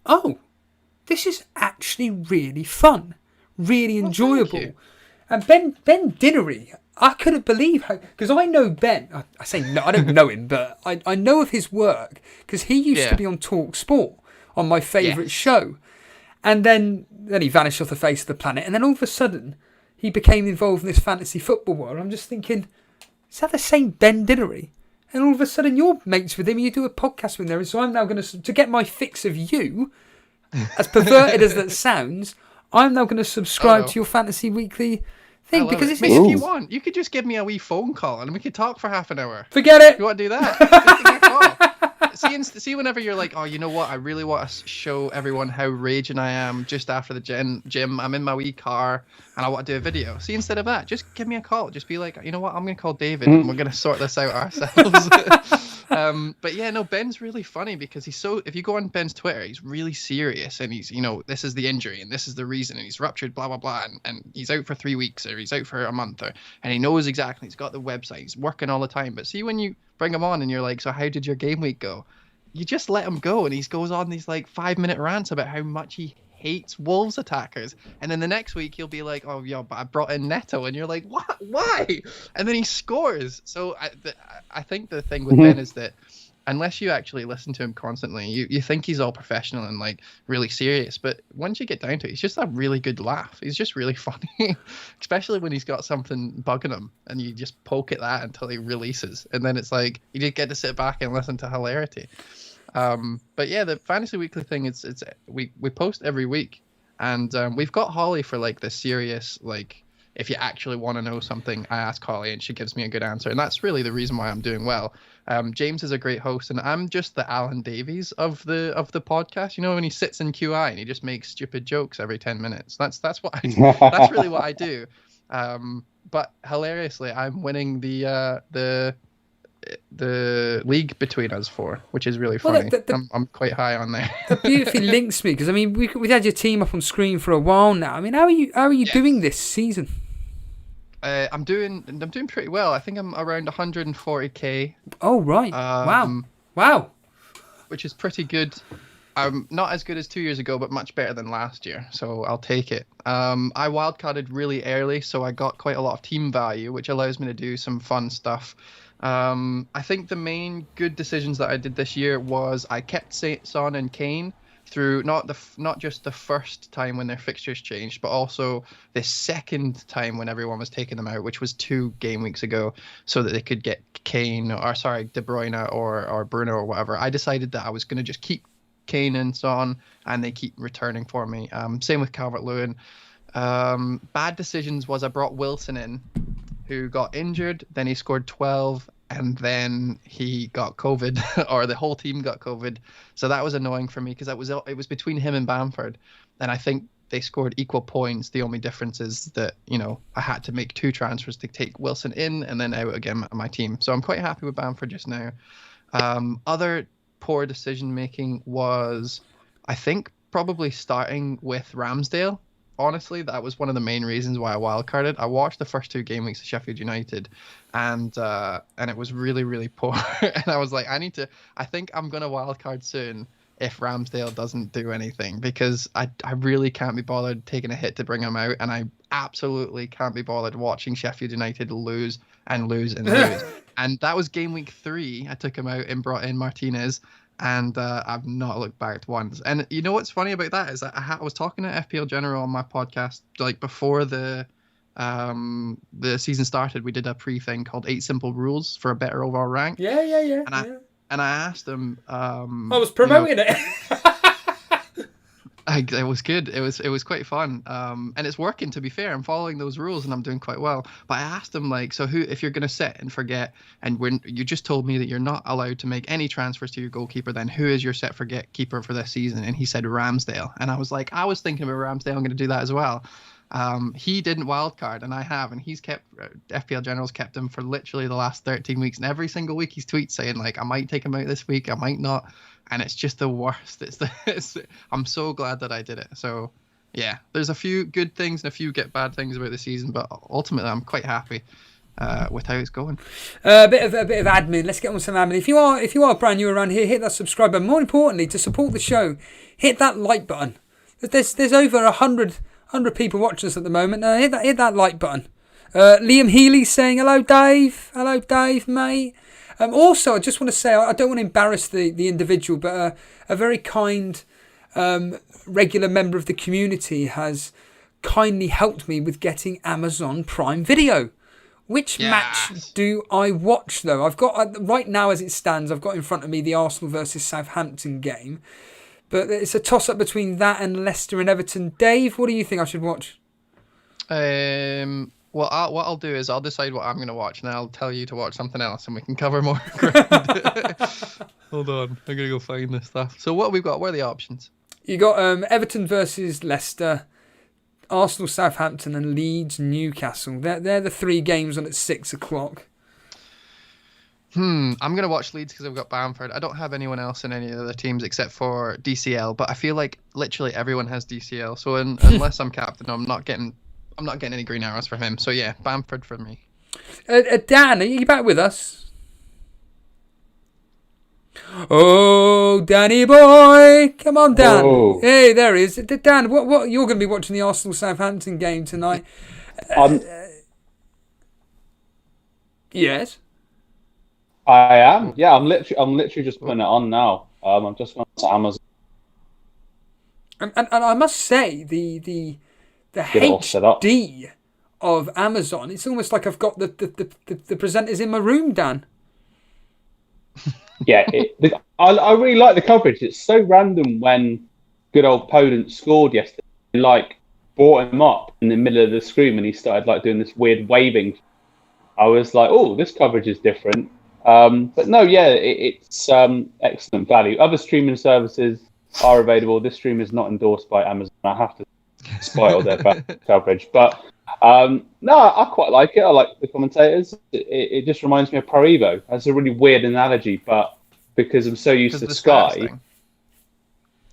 oh, this is actually really fun, really enjoyable. And Ben Dinnery, I couldn't believe how, because I know Ben. I say no, I don't know him, but I know of his work because he used to be on Talk Sport, on my favourite show, and then he vanished off the face of the planet, and then all of a sudden he became involved in this fantasy football world. I'm just thinking, is that the same Ben Dinnery? And all of a sudden you're mates with him and you do a podcast with him there. And so I'm now going to get my fix of you, as perverted as that sounds, I'm now going to subscribe to your Fantasy Weekly thing. Because it's Mate, if you want, you could just give me a wee phone call and we could talk for half an hour. Forget it. You want to do that? Just give me a call. See, whenever you're like, oh, you know what? I really want to show everyone how raging I am just after the gym. I'm in my wee car and I want to do a video. See, instead of that, just give me a call. Just be like, you know what? I'm going to call David and we're going to sort this out ourselves. But yeah, no, Ben's really funny because if you go on Ben's Twitter, he's really serious and he's, this is the injury and this is the reason and he's ruptured, blah, blah, blah. And he's out for 3 weeks or he's out for a month and he knows exactly. He's got the website. He's working all the time. But see, when you bring him on and you're like, so how did your game week go? You just let him go and he goes on these like 5-minute rants about how much he hates Wolves attackers. And then the next week he'll be like, oh yeah, but I brought in Neto. And you're like, what? Why? And then he scores. So I think the thing with Ben is that unless you actually listen to him constantly, you think he's all professional and like really serious. But once you get down to it, he's just a really good laugh. He's just really funny, especially when he's got something bugging him and you just poke at that until he releases. And then it's like you just get to sit back and listen to hilarity. But yeah, the Fantasy Weekly thing, we post every week and we've got Holly for like the serious, like if you actually want to know something, I ask Holly and she gives me a good answer. And that's really the reason why I'm doing well. James is a great host and I'm just the Alan Davies of the podcast. When he sits in QI and he just makes stupid jokes every 10 minutes. That's what that's really what I do. But hilariously, I'm winning the league between us four, which is really funny. I'm quite high on there. That beautifully links me because I mean we've had your team up on screen for a while now. I mean, how are you doing this season? I'm doing pretty well. I think I'm around 140k. Oh right! Wow! Which is pretty good. I'm not as good as 2 years ago, but much better than last year. So I'll take it. I wildcarded really early, so I got quite a lot of team value, which allows me to do some fun stuff. I think the main good decisions that I did this year was I kept Son and Kane through not just the first time when their fixtures changed, but also the second time when everyone was taking them out, which was 2 game weeks ago, so that they could get De Bruyne or Bruno or whatever. I decided that I was going to just keep Kane and Son, and they keep returning for me. Same with Calvert-Lewin. Bad decisions was I brought Wilson in, who got injured, then he scored 12, and then he got COVID, or the whole team got COVID. So that was annoying for me because it was between him and Banford, and I think they scored equal points. The only difference is that I had to make 2 transfers to take Wilson in and then out again on my team. So I'm quite happy with Banford just now. Other poor decision making was, I think, probably starting with Ramsdale. Honestly, that was one of the main reasons why I wildcarded. I watched the first 2 game weeks of Sheffield United, and it was really, really poor. And I was like, I think I'm gonna wildcard soon if Ramsdale doesn't do anything, because I really can't be bothered taking a hit to bring him out, and I absolutely can't be bothered watching Sheffield United lose and lose and lose. And that was game week 3. I took him out and brought in Martinez. And I've not looked back once. And you know what's funny about that is that I was talking to FPL General on my podcast like before the season started. We did a pre-thing called 8 Simple Rules for a better overall rank. Yeah. And I asked him. I was promoting it. It was good. It was quite fun. And it's working, to be fair. I'm following those rules and I'm doing quite well. But I asked him, like, so if you're going to set and forget, and when you just told me that you're not allowed to make any transfers to your goalkeeper, then who is your set forget keeper for this season? And he said Ramsdale. And I was like, I was thinking about Ramsdale. I'm going to do that as well. He didn't wildcard, and I have, and he's kept FPL General's kept him for literally the last 13 weeks, and every single week he's tweets saying like, I might take him out this week, I might not, and it's just the worst. I'm so glad that I did it. So yeah, there's a few good things and a few bad things about the season, but ultimately I'm quite happy with how it's going. A bit of admin. Let's get on with some admin. If you are brand new around here, hit that subscribe button. More importantly, to support the show, hit that like button. There's over 100 people watching us at the moment. Hit that like button. Liam Healy saying hello, Dave. Hello, Dave, mate. Also, I just want to say, I don't want to embarrass the individual, but a very kind regular member of the community has kindly helped me with getting Amazon Prime Video, Which Yes. match do I watch, though? I've got, right now as it stands, I've got in front of me the Arsenal versus Southampton game. But it's a toss-up between that and Leicester and Everton. Dave, what do you think I should watch? Well, what I'll do is I'll decide what I'm going to watch, and I'll tell you to watch something else, and we can cover more ground. Hold on, I'm going to go find this stuff. So what have we got? What are the options? You got Everton versus Leicester, Arsenal, Southampton, and Leeds, Newcastle. They're the 3 games on at 6 o'clock. I'm going to watch Leeds because I've got Banford. I don't have anyone else in any of the teams except for DCL, but I feel like literally everyone has DCL. So unless I'm captain, I'm not getting any green arrows for him. So yeah, Banford for me. Dan, are you back with us? Oh, Danny boy, come on, Dan. Oh. Hey, there he is. Dan, what you're going to be watching the Arsenal Southampton game tonight? Yes. I am. Yeah, I'm literally just putting it on now. I'm just going to Amazon. And I must say the Get it all set up. HD of Amazon. It's almost like I've got the presenters in my room, Dan. Yeah, I really like the coverage. It's so random when good old Podence scored yesterday. Like, brought him up in the middle of the screen and he started like doing this weird waving. I was like, oh, this coverage is different. But no, yeah, it's excellent value. Other streaming services are available. This stream is not endorsed by Amazon. I have to spoil their coverage. But no, I quite like it. I like the commentators. It just reminds me of Pro Evo. That's a really weird analogy, but because I'm so used to Sky.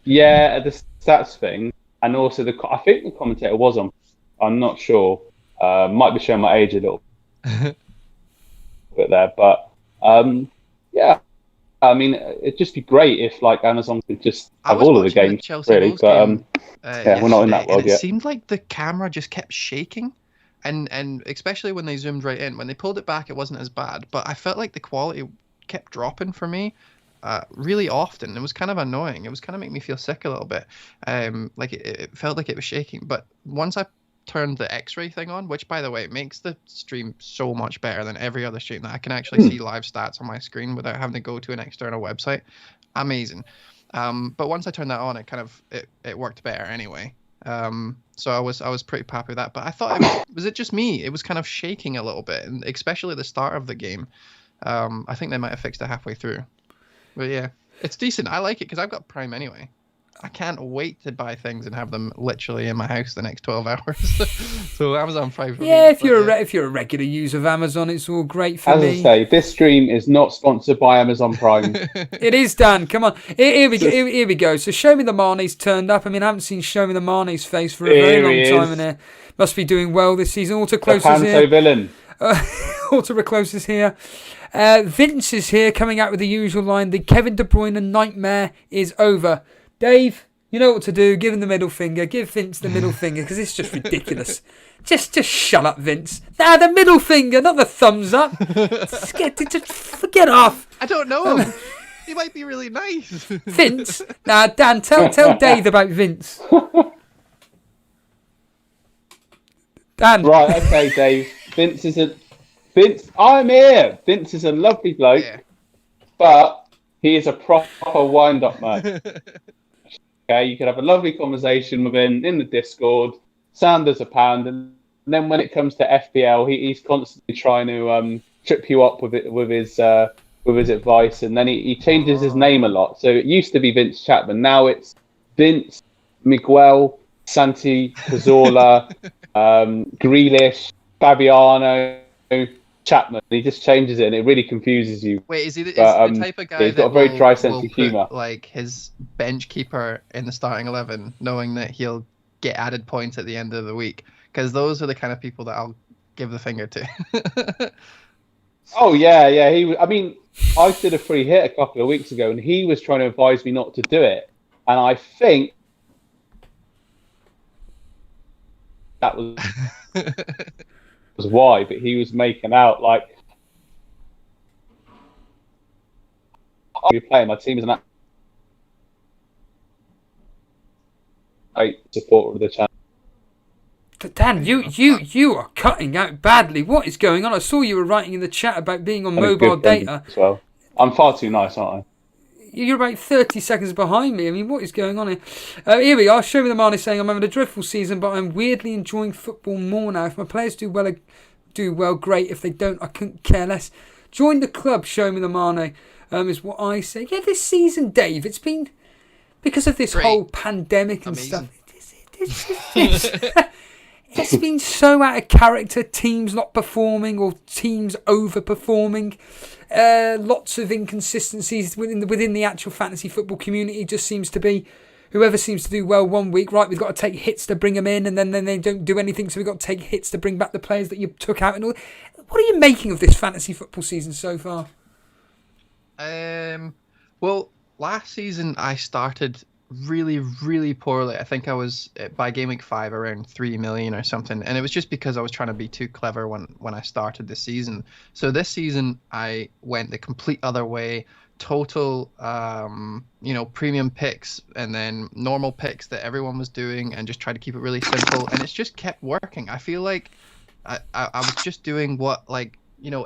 Yeah, the stats thing. And also, I think the commentator was on. I'm not sure. Might be showing my age a little bit there. But yeah. I mean, it'd just be great if like Amazon could just have all of the games, really. But yeah, we're not in that world yet. It seemed like the camera just kept shaking, and especially when they zoomed right in. When they pulled it back, it wasn't as bad, but I felt like the quality kept dropping for me really often. It was kind of annoying. It was kind of making me feel sick a little bit. Like it felt like it was shaking. But once I turned the X-ray thing on, which by the way makes the stream so much better than every other stream, that I can actually see live stats on my screen without having to go to an external website. Amazing. But once I turned that on, it kind of it worked better anyway. So I was pretty happy with that. But I thought was it just me? It was kind of shaking a little bit, and especially at the start of the game. I think they might have fixed it halfway through. But yeah, it's decent. I like it because I've got Prime anyway. I can't wait to buy things and have them literally in my house the next 12 hours. So Amazon Prime for me. Yeah, if you're a regular user of Amazon, it's all great for me. As I say, this stream is not sponsored by Amazon Prime. It is, Dan. Come on. Here we go. So Show Me the Marnie's turned up. I mean, I haven't seen Show Me the Marnie's face for a very long time. And must be doing well this season. Autoclose is here. Villain. Autoclose is here. Vince is here, coming out with the usual line. The Kevin De Bruyne nightmare is over. Dave, you know what to do. Give him the middle finger. Give Vince the middle finger because it's just ridiculous. Just shut up, Vince. Nah, the middle finger, not the thumbs up. Just get off. I don't know him. He might be really nice. Vince? Nah, Dan, tell Dave about Vince. Dan. Right, okay, Dave. Vince, I'm here. Vince is a lovely bloke, but he is a proper wind-up man. Okay, you could have a lovely conversation with him in the Discord, sound as a pound, and then when it comes to FPL, he's constantly trying to trip you up with his advice, and then he changes his name a lot. So it used to be Vince Chapman, now it's Vince Miguel Santi Cazorla, Grealish, Fabiano Chapman. He just changes it, and it really confuses you. Wait, is he the type of guy he's got a very dry sense of humour? Like his bench keeper in the starting 11, knowing that he'll get added points at the end of the week? Because those are the kind of people that I'll give the finger to. Oh yeah. I mean, I did a free hit a couple of weeks ago, and he was trying to advise me not to do it, and I think that was why. But he was making out like, "Oh, you're playing. My team is an great supporter of the channel." Dan, you are cutting out badly. What is going on? I saw you were writing in the chat about being on mobile data. As well. I'm far too nice, aren't I? You're about 30 seconds behind me. I mean, what is going on here? Here we are. Show me the Mane saying, I'm having a dreadful season, but I'm weirdly enjoying football more now. If my players do well, great. If they don't, I couldn't care less. Join the club, show me the Mane, is what I say. Yeah, this season, Dave, it's been because of this whole pandemic and stuff. It's been so out of character. Teams not performing or teams overperforming. Lots of inconsistencies within the actual fantasy football community. Just seems to be whoever seems to do well one week, right, we've got to take hits to bring them in, and then they don't do anything, so we've got to take hits to bring back the players that you took out. And all. What are you making of this fantasy football season so far? Well, last season I started really, really poorly. I think I was by game week 5 around 3 million or something, and it was just because I was trying to be too clever when I started the season. So this season I went the complete other way. Total premium picks and then normal picks that everyone was doing, and just tried to keep it really simple, and it's just kept working. I feel like I was just doing what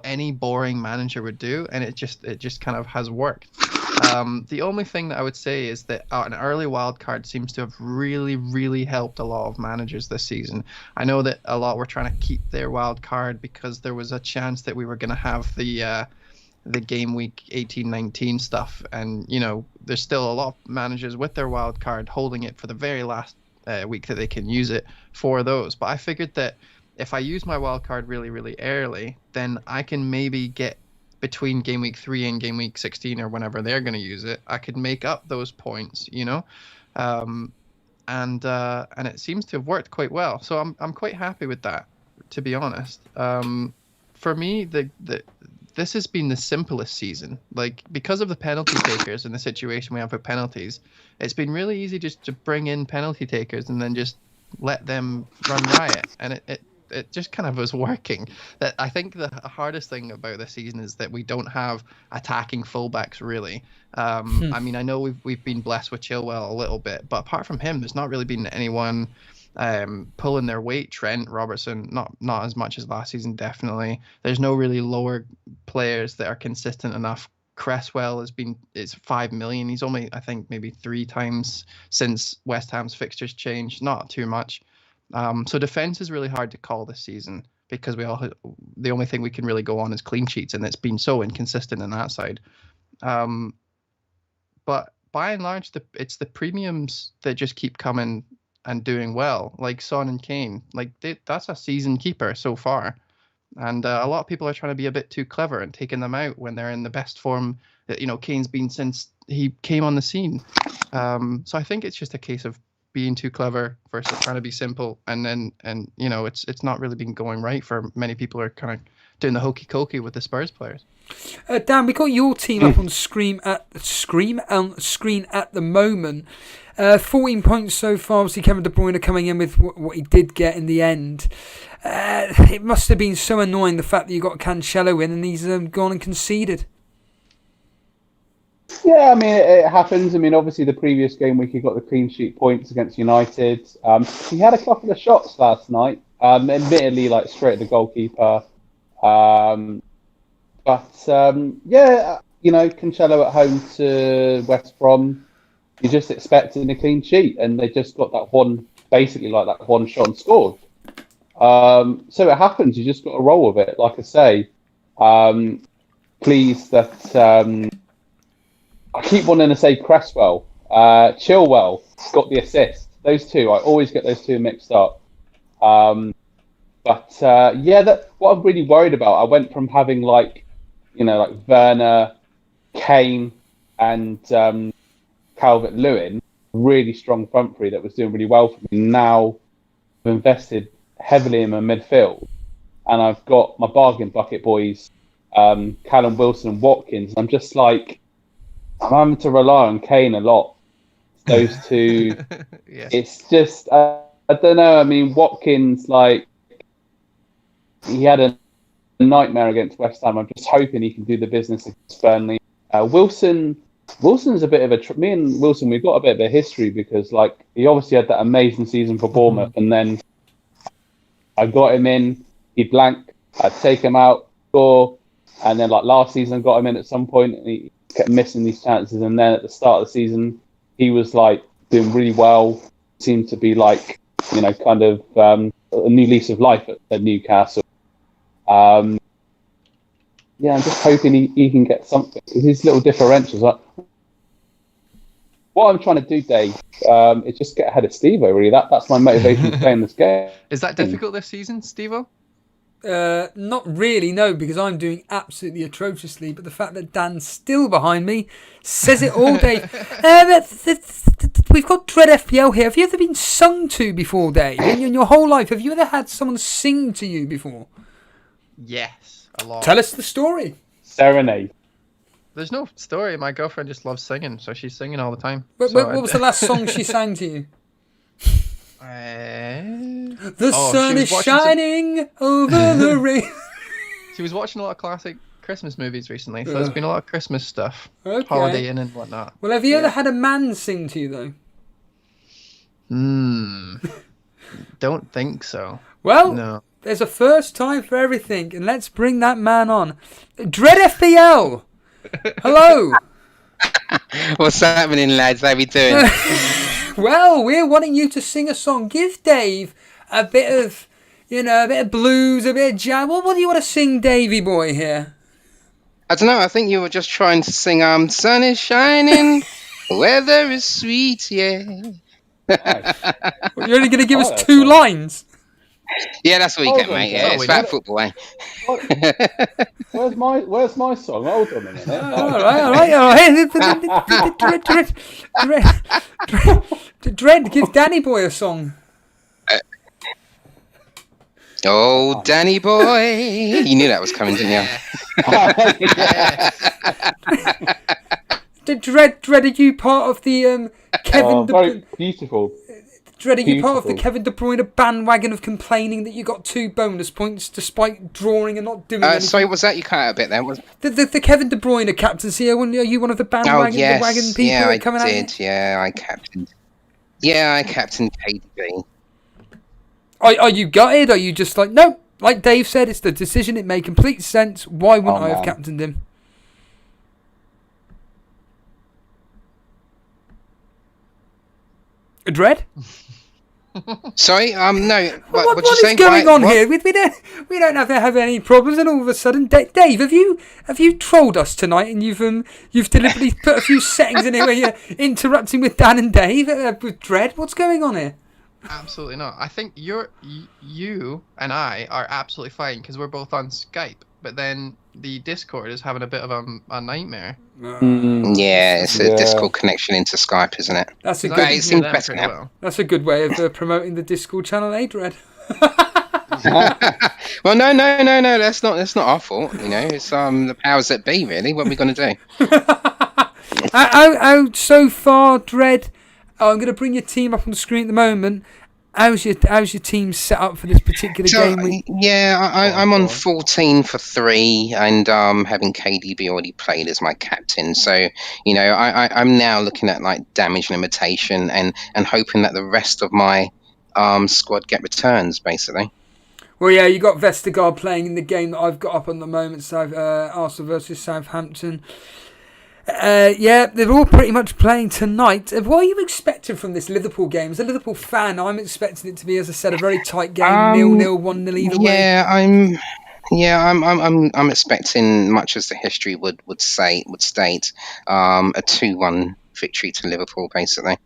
any boring manager would do, and it just kind of has worked. The only thing that I would say is that an early wild card seems to have really, really helped a lot of managers this season. I know that a lot were trying to keep their wild card because there was a chance that we were going to have the game week 18-19 stuff, and there's still a lot of managers with their wild card holding it for the very last week that they can use it for those. But I figured that if I use my wild card really, really early, then I can maybe get between game week 3 and game week 16 or whenever they're going to use it, I could make up those points, and it seems to have worked quite well. So I'm quite happy with that, to be honest. For me, this has been the simplest season, because of the penalty takers and the situation we have with penalties. It's been really easy just to bring in penalty takers and then just let them run riot, and it just kind of was working. That I think the hardest thing about this season is that we don't have attacking fullbacks really. I mean, I know we've been blessed with Chilwell a little bit, but apart from him, there's not really been anyone pulling their weight. Trent, Robertson, not as much as last season, definitely. There's no really lower players that are consistent enough. Cresswell it's 5 million. He's only, I think, maybe 3 times since West Ham's fixtures changed. Not too much. So defense is really hard to call this season because the only thing we can really go on is clean sheets, and it's been so inconsistent on that side. But by and large, it's the premiums that just keep coming and doing well, like Son and Kane. That's a season keeper so far, and a lot of people are trying to be a bit too clever and taking them out when they're in the best form that Kane's been since he came on the scene. So I think it's just a case of being too clever versus trying to be simple, and it's not really been going right for many people who are kind of doing the hokey cokey with the Spurs players. Dan, we got your team up on screen at the moment. 14 points so far. Obviously, Kevin De Bruyne coming in with what he did get in the end. It must have been so annoying, the fact that you got Cancelo in and he's gone and conceded. Yeah, I mean, it happens. I mean, obviously, the previous game week, he got the clean sheet points against United. He had a couple of shots last night, admittedly, straight at the goalkeeper. Cancelo at home to West Brom, you're just expecting a clean sheet, and they just got that one shot and scored. So it happens. You just got to roll with it. Like I say, pleased that... I keep wanting to say Cresswell. Chilwell got the assist. Those two, I always get those two mixed up. What I'm really worried about, I went from having Werner, Kane, and Calvert-Lewin, really strong front three that was doing really well for me. Now I've invested heavily in my midfield, and I've got my bargain bucket boys, Callum Wilson and Watkins. I'm just I'm having to rely on Kane a lot. Those two, yeah. It's just, I don't know. I mean, Watkins, he had a nightmare against West Ham. I'm just hoping he can do the business against Burnley. Wilson's a bit of me and Wilson, we've got a bit of a history because, he obviously had that amazing season for Bournemouth, and then I got him in, he'd blank, I'd take him out, score, and then like last season I got him in at some point and he kept missing these chances, and then at the start of the season he was like doing really well, seemed to be like, you know, kind of a new lease of life at Newcastle. I'm just hoping he can get something. His little differentials. What I'm trying to do, Dave, is just get ahead of Steve-O, really. That's my motivation to playing this game. Is that difficult this season, Steve-O? Not really, no, because I'm doing absolutely atrociously. But the fact that Dan's still behind me says it all, Dave. We've got Dread FPL here. Have you ever been sung to before, Dave? In your whole life, have you ever had someone sing to you before? Yes, a lot. Tell us the story. Serenade. There's no story. My girlfriend just loves singing, so she's singing all the time. What was the last song she sang to you? The sun is shining over the rain. She was watching a lot of classic Christmas movies recently, so there's been a lot of Christmas stuff. Okay. Holiday Inn and whatnot. Well, have you ever had a man sing to you, though? Don't think so. Well, no. There's a first time for everything, and let's bring that man on. Dread FPL! Hello! What's happening, lads? How we doing? Well, we're wanting you to sing a song. Give Dave a bit of, a bit of blues, a bit of jazz. What do you want to sing, Davey boy, here? I don't know. I think you were just trying to sing sun is shining, weather is sweet, yeah. You're only going to give us 2 lines? Yeah, that's what you get, mate. Yeah, it's about football, eh? Where's my song? Hold on a minute. All right. Dread, give Danny boy a song. Oh, Danny boy. You knew that was coming, didn't you? Dread, are you part of the Kevin? Very beautiful. Dread, are you part of the Kevin De Bruyne bandwagon of complaining that you got 2 bonus points despite drawing and not doing anything? Sorry, was that you cut out a bit then? The Kevin De Bruyne captaincy? Are you one of the bandwagon people coming out? I captained. Yeah, I captained KDB. Are you gutted? Are you just like, no? Like Dave said, it's the decision. It made complete sense. Why wouldn't I have captained him? Dread? Sorry, no. What you is saying? going on here? We don't have any problems, and all of a sudden, Dave, have you trolled us tonight? And you've deliberately put a few settings in here where you're interrupting with Dan and Dave with Dread. What's going on here? Absolutely not. I think you and I are absolutely fine because we're both on Skype. But then the Discord is having a bit of a nightmare. Yeah, it's a Discord connection into Skype, isn't it? That's a good way of promoting the Discord channel, Dread? Well, no. That's not our fault. It's the powers that be. Really, what are we going to do? How so far, Dread? I'm going to bring your team up on the screen at the moment. How's your team set up for this particular game week? Yeah, I'm on 14 for 3, and having KDB already played as my captain. So I'm now looking at like damage limitation and hoping that the rest of my squad get returns, basically. Well, yeah, you got Vestergaard playing in the game that I've got up on the moment. Arsenal versus Southampton. They're all pretty much playing tonight. What are you expecting from this Liverpool game? As a Liverpool fan, I'm expecting it to be, as I said, a very tight game, 0-0, 1-0 either way. I'm expecting, much as the history would state, a 2-1 victory to Liverpool, basically.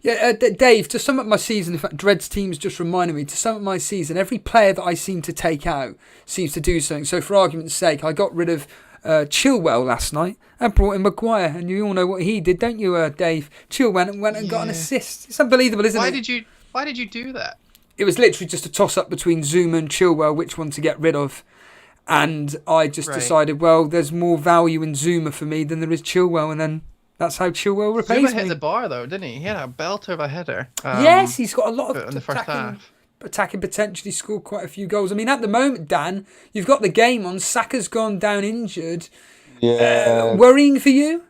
Yeah, Dave, to sum up my season, in fact, Dread's team's just reminded me, to sum up my season, every player that I seem to take out seems to do something. So for argument's sake, I got rid of Chilwell last night and brought in Maguire, and you all know what he did, don't you, Dave? Chilwell went and got an assist. It's unbelievable, isn't it? Why did you do that? It was literally just a toss-up between Zuma and Chilwell, which one to get rid of. And I just decided, well, there's more value in Zuma for me than there is Chilwell, and then that's how Chilwell repays me. Zuma hit the bar, though, didn't he? He had a belter of a header. Yes, he's got a lot of in the first half. Attacking, potentially scored quite a few goals. I mean, at the moment, Dan, you've got the game on. Saka's gone down injured. Yeah. Worrying for you?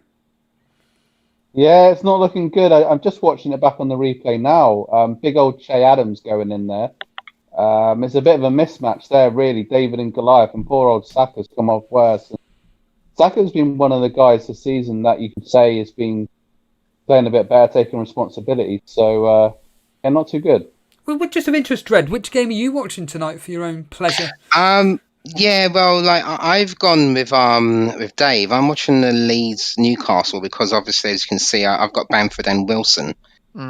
Yeah, it's not looking good. I'm just watching it back on the replay now. Big old Che Adams going in there. It's a bit of a mismatch there, really. David and Goliath, and poor old Saka's come off worse. Saka's been one of the guys this season that you could say has been playing a bit better, taking responsibility. So, yeah, not too good. Well, just of interest, Dredd, which game are you watching tonight for your own pleasure? Yeah, well, like I've gone with Dave. I'm watching the Leeds Newcastle because obviously, as you can see, I've got Banford and Wilson.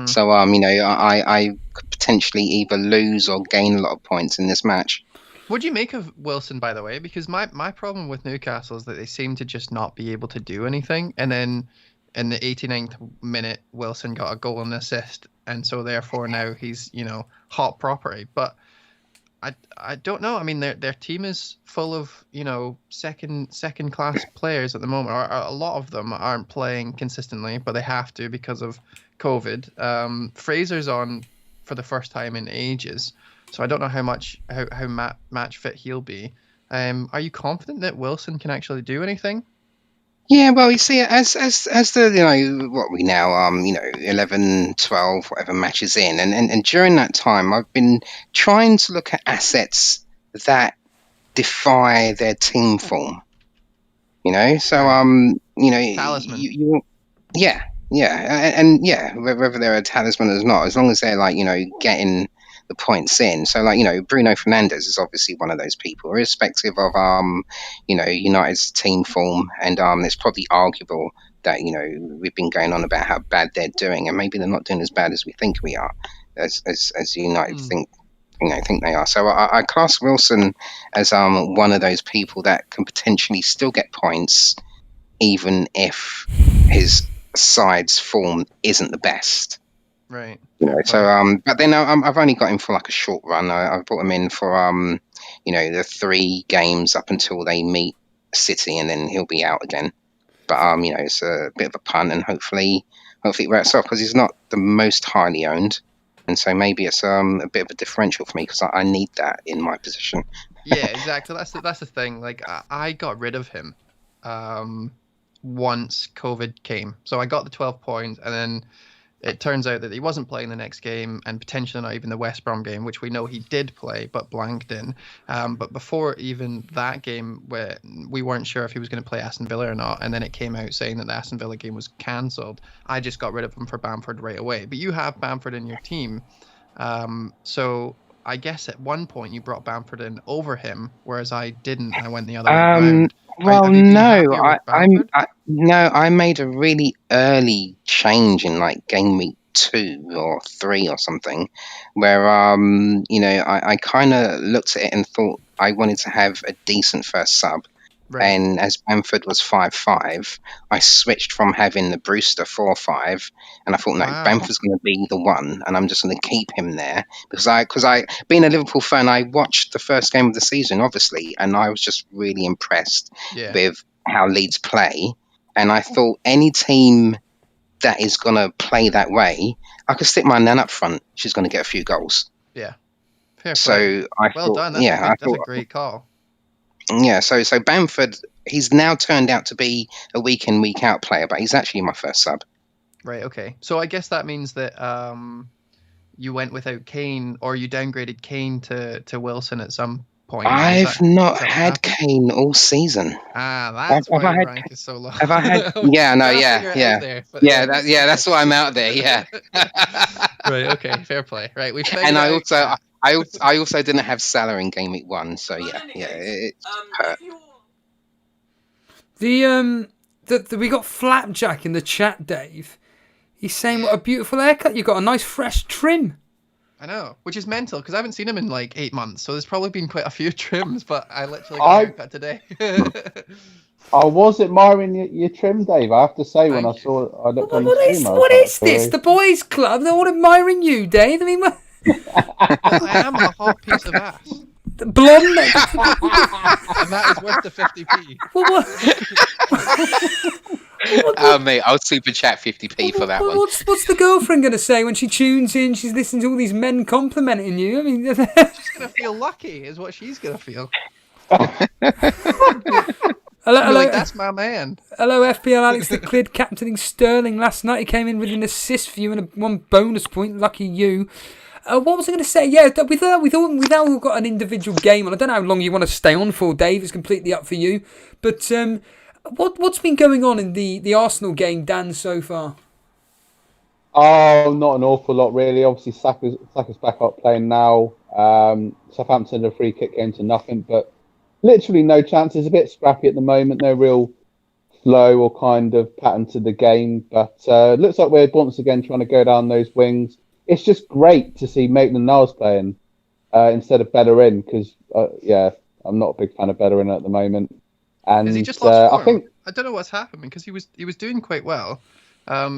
So I could potentially either lose or gain a lot of points in this match. What do you make of Wilson, by the way? Because my problem with Newcastle is that they seem to just not be able to do anything. And then in the 89th minute, Wilson got a goal and assist, and so therefore now he's hot property. But I don't know. I mean, their team is full of second class players at the moment. Or a lot of them aren't playing consistently, but they have to because of COVID. Fraser's on for the first time in ages, so I don't know how match fit he'll be. Are you confident that Wilson can actually do anything? Yeah, well, you see, as the what we now 11, 12, whatever matches in, and during that time, I've been trying to look at assets that defy their team form. So talisman. Yeah, and whether they're a talisman or not, as long as they're getting the points in. So Bruno Fernandes is obviously one of those people, irrespective of United's team form, and it's probably arguable that we've been going on about how bad they're doing, and maybe they're not doing as bad as we think we are, as United think they are. So I class Wilson as one of those people that can potentially still get points, even if his side's form isn't the best. Right. So but then I've only got him for like a short run. I've brought him in for the 3 games up until they meet City, and then he'll be out again. But it's a bit of a punt, and hopefully it works off because he's not the most highly owned, and so maybe it's a bit of a differential for me because I need that in my position. Yeah, exactly. That's the thing. Like I got rid of him once COVID came, so I got the 12 points, and then it turns out that he wasn't playing the next game, and potentially not even the West Brom game, which we know he did play but blanked in. But before even that game, where we weren't sure if he was going to play Aston Villa or not, and then it came out saying that the Aston Villa game was cancelled, I just got rid of him for Bamford right away. But you have Bamford in your team, so I guess at one point you brought Bamford in over him, whereas I didn't. I went the other way around. Well, no, I made a really early change in like game week 2 or 3 or something, where I kind of looked at it and thought I wanted to have a decent first sub. Right. And as Banford was 5-5, I switched from having the Brewster 4-5, and I thought, no, Banford's going to be the one, and I'm just going to keep him there because I, being a Liverpool fan, I watched the first game of the season, obviously, and I was just really impressed with how Leeds play, and I thought any team that is going to play that way, I could stick my nan up front. She's going to get a few goals. Yeah, fair play. So I well thought, done. That's a great call. Yeah, so Bamford, he's now turned out to be a week in, week out player, but he's actually my first sub. Right, okay. So I guess that means that you went without Kane, or you downgraded Kane to Wilson at some point. I've not had Kane all season. That's why your rank is so low. Have I had? Yeah, no, yeah. That's why I'm out there, yeah. Right, okay, fair play. Right, and I also didn't have Salah in game week 1, so it hurt. We got Flapjack in the chat, Dave. He's saying what a beautiful haircut. You've got a nice fresh trim. I know, which is mental because I haven't seen him in like 8 months, so there's probably been quite a few trims, but I literally got a haircut today. I was admiring your trim, Dave. I have to say, when I looked on the stream. What is this? The boys' club? They're all admiring you, Dave. I mean, well, I am a hot piece of ass. Blonde. And that is worth the 50p. Mate, I'll super chat 50p for that one. What's the girlfriend going to say when she tunes in? She's listening to all these men complimenting you. I mean, she's going to feel lucky, is what she's going to feel. Hello, like, that's my man. Hello, FPL Alex that cleared captaining Sterling last night. He came in with an assist for you and one bonus point. Lucky you. What was I going to say? Yeah, we've all got an individual game, and I don't know how long you want to stay on for, Dave. It's completely up for you. But what's been going on in the Arsenal game, Dan, so far? Oh, not an awful lot, really. Obviously, Saka's back up playing now. Southampton, a free kick game to nothing, but literally no chances. A bit scrappy at the moment. No real flow or kind of pattern to the game. But looks like we're once again trying to go down those wings. It's just great to see Maitland-Niles playing instead of Bellerin because, I'm not a big fan of Bellerin at the moment. And Has he just lost form? I don't know what's happening because he was doing quite well.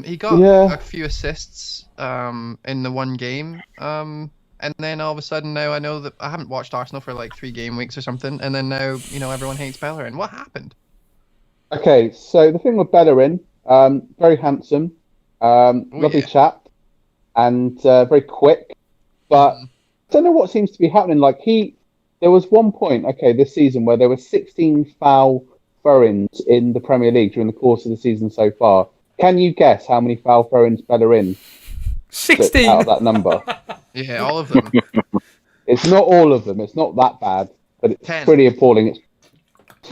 He got a few assists in the one game, and then all of a sudden now I know that I haven't watched Arsenal for like 3 game weeks or something, and then now everyone hates Bellerin. What happened? Okay, so the thing with Bellerin, very handsome, lovely chap. And very quick, but I don't know what seems to be happening. Like there was one point, this season where there were 16 foul throw-ins in the Premier League during the course of the season so far. Can you guess how many foul throw-ins Bellerin 16 out of that number? Yeah, all of them. It's not all of them. It's not that bad, but it's 10. pretty appalling. It's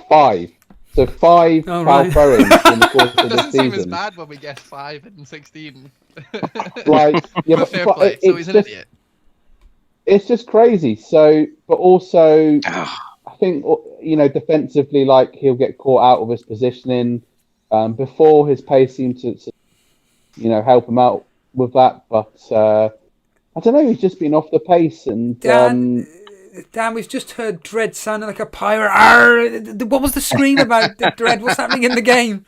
5. So 5 foul throw-ins in the course of the Doesn't season. seem as bad when we guess 5 and 16. Like, yeah, but fair play. So he's an idiot. It's just crazy. So, but also, I think defensively, like he'll get caught out of his positioning. Before his pace seemed to help him out with that, but I don't know. He's just been off the pace, and Dan, we've just heard Dread sounding like a pirate. What was the scream about, Dread? What's happening in the game?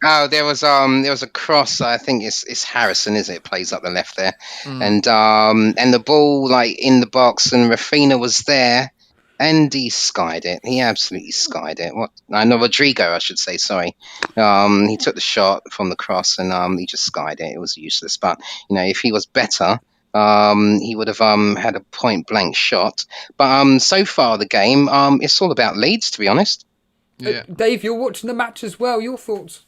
Oh, there was a cross. I think it's Harrison, is it? Plays up the left there, and the ball like in the box, and Rafinha was there, and he skied it. He absolutely skied it. Rodrigo, I should say. Sorry, he took the shot from the cross, and he just skied it. It was useless. But if he was better, he would have had a point blank shot. But so far the game, it's all about Leeds, to be honest. Yeah. Dave, you're watching the match as well. Your thoughts?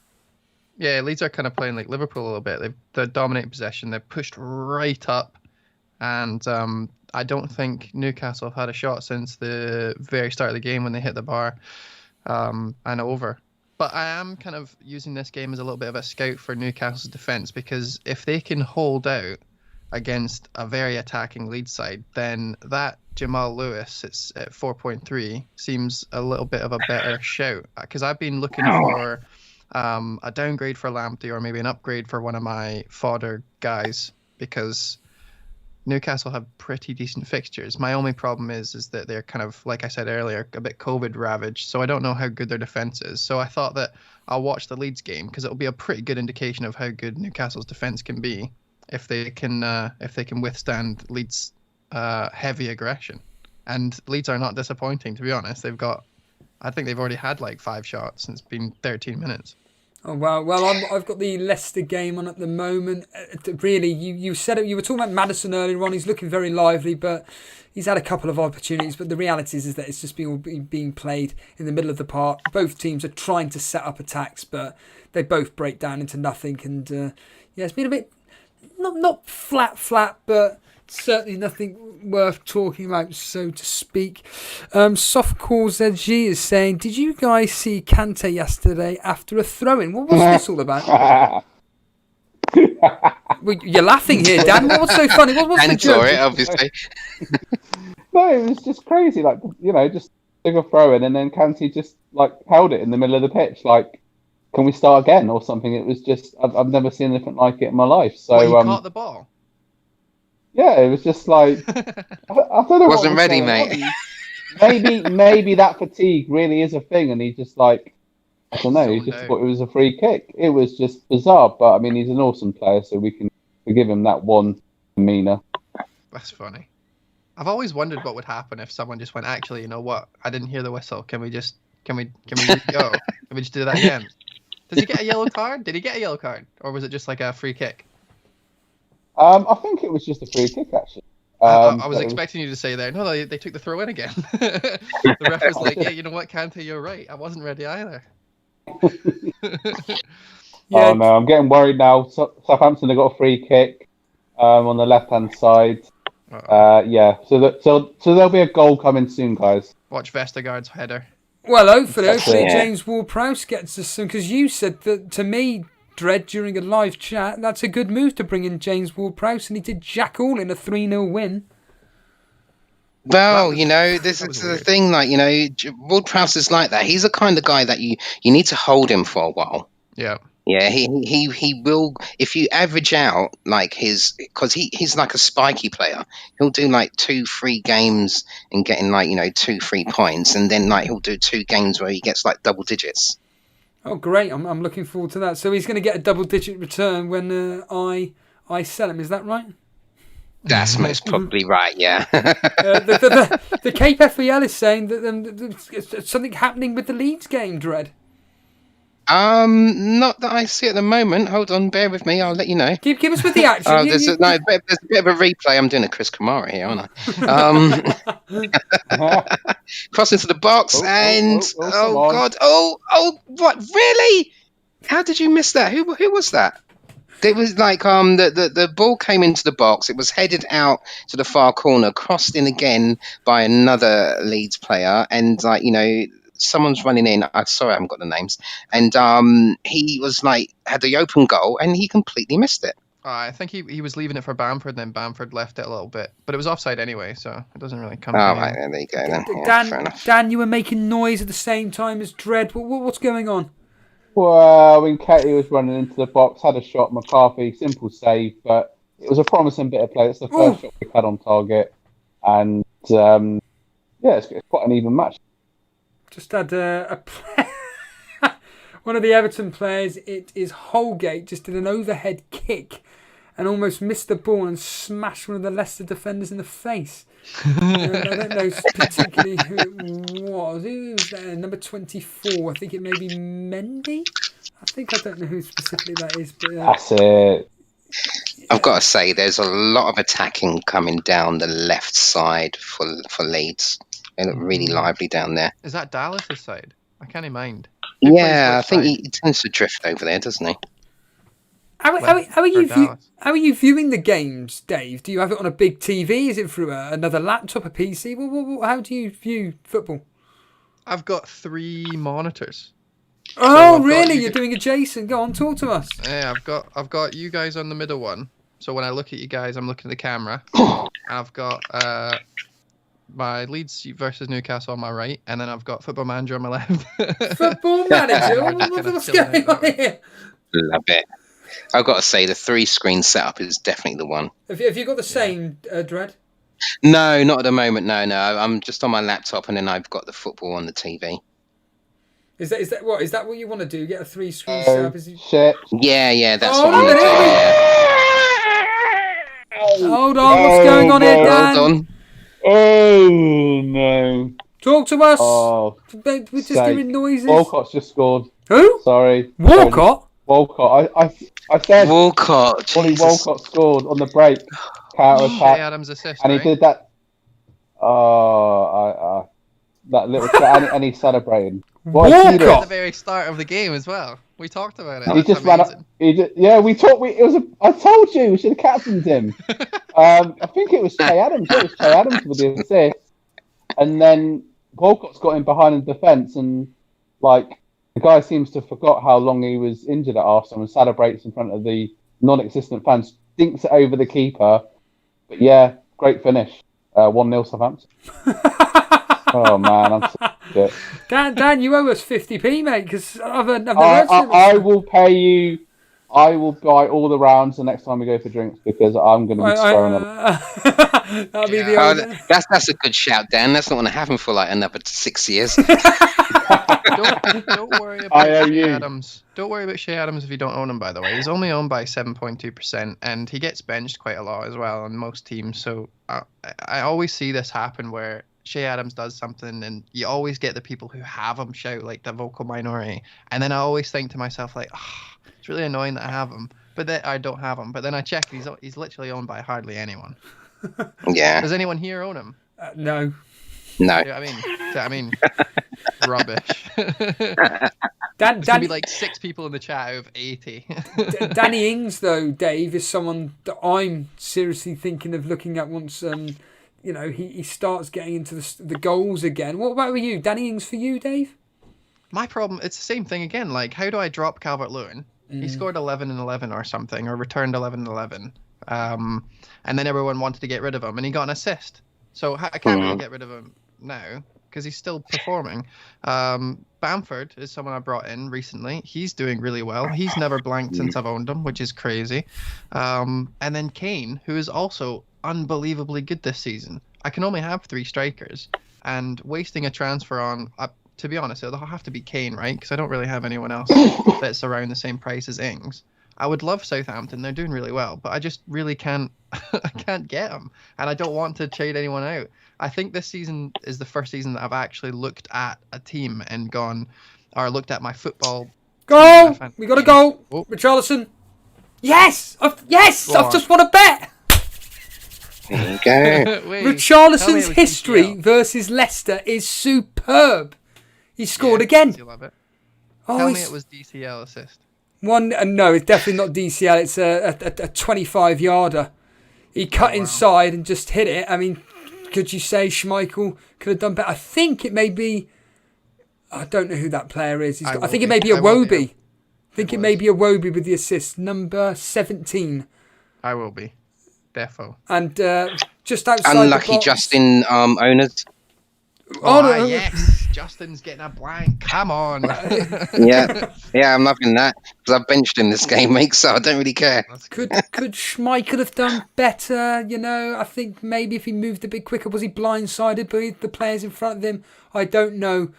Yeah, Leeds are kind of playing like Liverpool a little bit. They're dominating possession. They're pushed right up, and I don't think Newcastle have had a shot since the very start of the game when they hit the bar and over. But I am kind of using this game as a little bit of a scout for Newcastle's defence, because if they can hold out against a very attacking Leeds side, then that Jamal Lewis, it's at 4.3, seems a little bit of a better shout. Because I've been looking for a downgrade for Lamptey or maybe an upgrade for one of my fodder guys, because Newcastle have pretty decent fixtures. My only problem is that they're kind of, like I said earlier, a bit COVID ravaged, so I don't know how good their defence is. So I thought that I'll watch the Leeds game because it'll be a pretty good indication of how good Newcastle's defence can be if they can withstand Leeds' heavy aggression. And Leeds are not disappointing, to be honest. I think they've already had like 5 shots and it's been 13 minutes. Oh wow! Well, I've got the Leicester game on at the moment. Really, you said it. You were talking about Maddison earlier on. He's looking very lively, but he's had a couple of opportunities. But the reality is that it's just being played in the middle of the park. Both teams are trying to set up attacks, but they both break down into nothing. And it's been a bit not flat, but certainly nothing worth talking about, so to speak. Softcore ZG is saying, did you guys see Kante yesterday after a throw-in? What was this all about? You're laughing here, Dan. What's so funny? What's the joke? It, obviously. No, it was just crazy. Like, just took a throw-in and then Kante just like held it in the middle of the pitch. Like, can we start again or something? It was just, I've never seen anything like it in my life. So he caught the ball? Yeah, it was just like I don't know. Wasn't ready, mate. Maybe that fatigue really is a thing, and he just like I don't know. He just thought it was a free kick. It was just bizarre, but I mean, he's an awesome player, so we can forgive him that one demeanour. That's funny. I've always wondered what would happen if someone just went, actually, you know what? I didn't hear the whistle. Can we go? Can we just do that again? Does he get a yellow card? Did he get a yellow card, or was it just like a free kick? I think it was just a free kick, actually. I was expecting you to say there, no, they took the throw in again. The ref was like, yeah, you know what, Kante, you're right. I wasn't ready either. Oh, no, I'm getting worried now. Southampton have got a free kick on the left-hand side. Yeah. So there'll be a goal coming soon, guys. Watch Vestergaard's header. Well, hopefully it. James Ward-Prowse gets us some, because you said that to me, Dredd, during a live chat, that's a good move to bring in James Ward-Prowse, and he did jack all in a 3-0 win. Well, this is the thing. Like, Ward-Prowse is like that. He's the kind of guy that you need to hold him for a while. Yeah. Yeah, he will. If you average out like because he's like a spiky player. He'll do like 2-3 games and getting like 2-3 points, and then like he'll do 2 games where he gets like double digits. Oh, great! I'm looking forward to that. So he's going to get a double-digit return when I sell him. Is that right? That's most probably right. Yeah. The Cape FPL is saying that there's something happening with the Leeds game, Dredd. Not that I see at the moment. Hold on, bear with me. I'll let you know. Keep us with the action. There's a bit of a replay. I'm doing a Chris Kamara here, aren't I? Cross into the box God! What? Really? How did you miss that? Who was that? It was like the ball came into the box. It was headed out to the far corner, crossed in again by another Leeds player, and someone's running in. I'm sorry, I haven't got the names. And he was had the open goal, and he completely missed it. I think he was leaving it for Banford, and then Banford left it a little bit, but it was offside anyway, so it doesn't really come. Oh, right, there you go then. Yeah, fair enough. Dan, you were making noise at the same time as Dredd. What's going on? Well, when Katie was running into the box, had a shot. McCarthy, simple save, but it was a promising bit of play. It's the first shot we've had on target, and it's quite an even match. Just had one of the Everton players, it is Holgate, just did an overhead kick and almost missed the ball and smashed one of the Leicester defenders in the face. I don't know particularly who it was. Who was there? Number 24. I think it may be Mendy. I don't know who specifically that is. But, that's it. I've got to say, there's a lot of attacking coming down the left side for Leeds. They look really lively down there. Is that Dallas' side? I can't mind. Yeah, I think he tends to drift over there, doesn't he? How are you viewing the games, Dave? Do you have it on a big TV? Is it through another laptop, a PC? How do you view football? I've got 3 monitors. Oh, really? You're doing a Jason? Go on, talk to us. Yeah, I've got you guys on the middle one. So when I look at you guys, I'm looking at the camera. And I've got my Leeds versus Newcastle on my right, and then I've got Football Manager on my left. Football Manager? What's going on here? Love it. I've got to say, the 3-screen setup is definitely the one. Have you got the same, Dredd? No, not at the moment. No. I'm just on my laptop, and then I've got the football on the TV. Is that what you want to do? Get a 3-screen setup? Shit. Yeah, that's what I'm going to do. Yeah. Hold on, what's going on here, Dan? Hold on. Oh no! Talk to us. Oh, we're just giving noises. Walcott's just scored. Who? Sorry. Walcott. Walcott. I said Walcott. Ollie Walcott scored on the break. Counter attack. Adams assist, and he did that. That little chat, and he's celebrating. Walcott at the very start of the game as well. We talked about it. He just ran up. We talked. I told you we should have captained him. I think it was Che Adams. It was Che Adams with the assist, and then Walcott's got him behind the defence, and the guy seems to have forgot how long he was injured at Arsenal and celebrates in front of the non-existent fans. Dinks it over the keeper, but yeah, great finish. 1-0 Southampton. Oh man, I'm so shit. Dan, you owe us 50p, mate, because I've never I will pay you. I will buy all the rounds the next time we go for drinks because I'm going to be scoring them. That'll be the that's a good shout, Dan. That's not going to happen for another 6 years. Don't worry about Che Adams. Don't worry about Che Adams if you don't own him, by the way. He's only owned by 7.2%, and he gets benched quite a lot as well on most teams. So I always see this happen where Che Adams does something, and you always get the people who have him shout like the vocal minority. And then I always think to myself, it's really annoying that I have him, but that I don't have him. But then I check, he's literally owned by hardly anyone. Yeah. Does anyone here own him? No. No. Yeah, I mean, rubbish. There's going to be like 6 people in the chat out of 80. Danny Ings, though, Dave, is someone that I'm seriously thinking of looking at once he starts getting into the goals again. What about you? Danny Ings for you, Dave? My problem, it's the same thing again. Like, how do I drop Calvert-Lewin? He scored 11 and 11 or something, or returned 11 and 11. And then everyone wanted to get rid of him, and he got an assist. So I can't really get rid of him now, because he's still performing. Banford is someone I brought in recently. He's doing really well. He's never blanked since I've owned him, which is crazy. And then Kane, who is also unbelievably good this season. I can only have 3 strikers, and wasting a transfer on, to be honest, it'll have to be Kane, right? Because I don't really have anyone else that's around the same price as Ings. I would love Southampton. They're doing really well, but I just really can't I can't get them. And I don't want to trade anyone out. I think this season is the first season that I've actually looked at a team and looked at my football. Goal! We got a goal! Oh. Richarlison. Yes! I've just won a bet! There you go. Richarlison's history versus Leicester is superb. He scored again. You'll love it. Tell me it was DCL assist. No, it's definitely not DCL. It's a 25-yarder. He cut inside and just hit it. I mean, could you say Schmeichel could have done better? I think it may be... I don't know who that player is. I think it may be Iwobi. I think it may be Iwobi with the assist. Number 17. I will be. Defo. And just outside Unlucky the box, Justin owners. no. Yes, Justin's getting a blank. Come on. Yeah, I'm loving that because I've benched him this game, mate. So I don't really care. Could Schmeichel have done better? I think maybe if he moved a bit quicker, was he blindsided by the players in front of him? I don't know,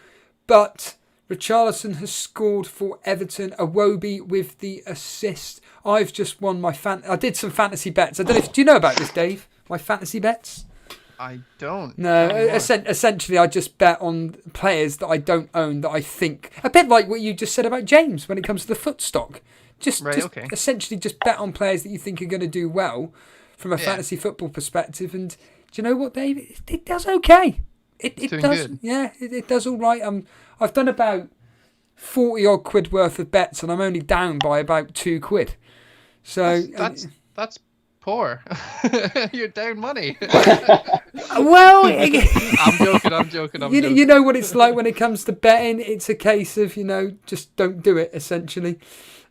but Richarlison has scored for Everton. Iwobi with the assist. I've just won my I did some fantasy bets. I don't know do you know about this, Dave? My fantasy bets. I don't. No, essentially I just bet on players that I don't own that I think... A bit like what you just said about James when it comes to the foot stock. Essentially just bet on players that you think are going to do well from a fantasy football perspective. And do you know what, Dave? It does okay. It does. Good. Yeah, it does all right. I've done about 40 odd quid worth of bets and I'm only down by about £2. So that's poor. You're down money. Well, I'm joking. You know what it's like when it comes to betting. It's a case of just don't do it. Essentially.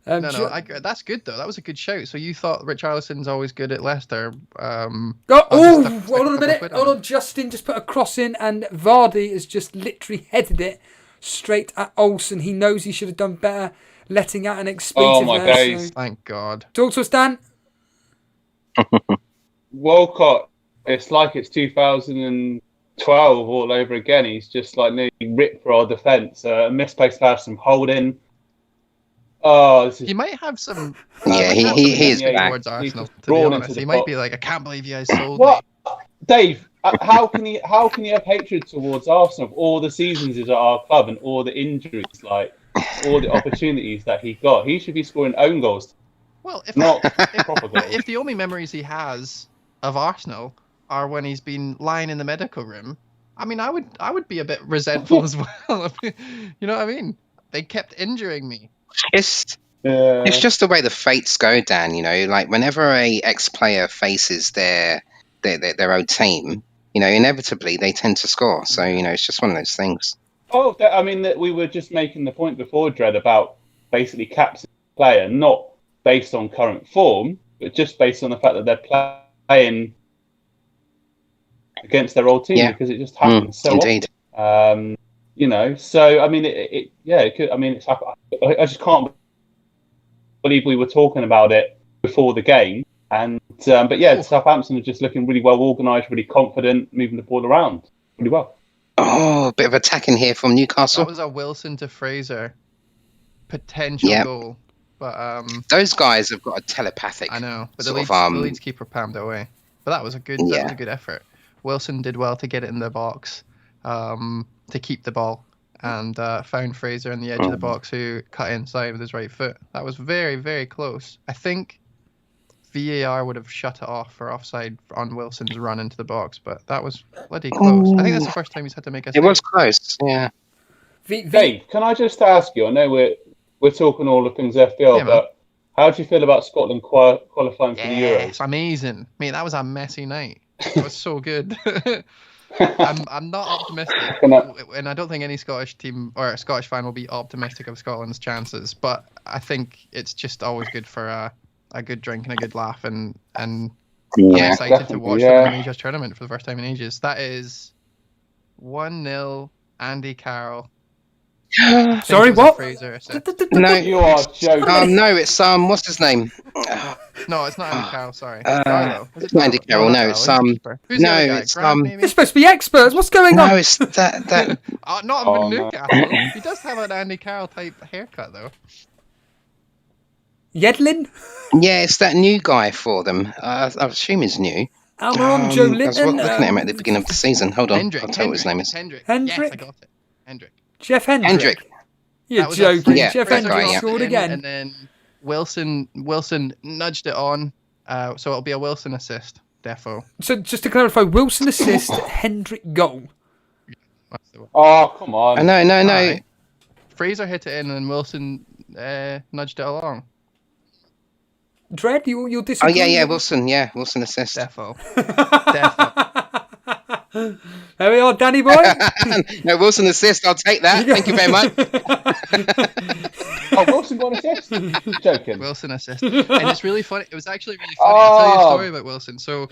That's good though. That was a good shout. So you thought Richarlison's always good at Leicester? Hold on a minute. Hold on. Justin just put a cross in, and Vardy has just literally headed it straight at Olsen. He knows he should have done better, letting out an expletive. Oh my days! So... Thank God. Talk to us, Dan. Walcott, it's like it's 2012 all over again. He's just like nearly ripped for our defence. A misplaced pass from Holding. Oh, he might have some. Yeah, he is back towards Arsenal. To be honest, he might be like, I can't believe you guys sold what? me. Dave, how can you have hatred towards Arsenal? All the seasons he's at our club and all the injuries, like all the opportunities that he got. He should be scoring own goals. Well, if the only memories he has of Arsenal are when he's been lying in the medical room, I mean, I would be a bit resentful as well. You know what I mean? They kept injuring me. It's just the way the fates go, Dan. Like whenever a ex-player faces their old team, inevitably they tend to score. So it's just one of those things. Oh, I mean, we were just making the point before, Dred, about basically captain player, not based on current form, but just based on the fact that they're playing against their old team, because it just happens so indeed. Often. So I mean, it could. I mean, I just can't believe we were talking about it before the game. And but Southampton are just looking really well organised, really confident, moving the ball around really well. Oh, a bit of attacking here from Newcastle. That was a Wilson to Fraser potential goal. But those guys have got a telepathic. I know, but the Leeds keeper palmed it away. But that was a good effort. Wilson did well to get it in the box, to keep the ball, and found Fraser in the edge of the box, who cut inside with his right foot. That was very, very close. I think VAR would have shut it off for offside on Wilson's run into the box, but that was bloody close. I think that's the first time he's had to make a save. It was close, yeah. Dave, can I just ask you? I know we're talking all the things FPL, but how do you feel about Scotland qualifying for the Euros? It's amazing, mate. That was a messy night. It was so good. I'm not optimistic, and I don't think any Scottish team or Scottish fan will be optimistic of Scotland's chances. But I think it's just always good for a good drink and a good laugh, and I'm excited to watch the Majors tournament for the first time in ages. That is 1-0 Andy Carroll. Sorry, what? No, you are joking. No, it's what's his name? No, it's not Andy Carroll. Sorry, it's not Andy Carroll. No, it's Who's the other guy? Grant, maybe? You're supposed to be experts. What's going on? No, it's that. Not even Newcastle. He does have an Andy Carroll type haircut though. Yedlin? Yeah, it's that new guy for them. I assume he's new. Almiron, Joe Linton. I was looking at him at the beginning of the season. Hold on, Hendrick, I'll tell you what his name is. Hendrick. Hendrick? Yes, I got it. Hendrick. Jeff Hendrick. You're was joking. Yeah, Jeff that's Hendrick right, yeah. scored again. And then Wilson nudged it on. So it'll be a Wilson assist, defo. So just to clarify, Wilson assist, Hendrick goal. That's the one. Oh, come on. No. Alright. Fraser hit it in and Wilson nudged it along. Dread, you'll Oh disagree? yeah, Wilson. Yeah, Wilson assist. Defo. Defo. There we are, Danny boy. No, Wilson assist. I'll take that. Thank you very much. Oh, Wilson got an assist? Joking. Wilson assist. And it's really funny. It was actually really funny. I'll tell you a story about Wilson. So,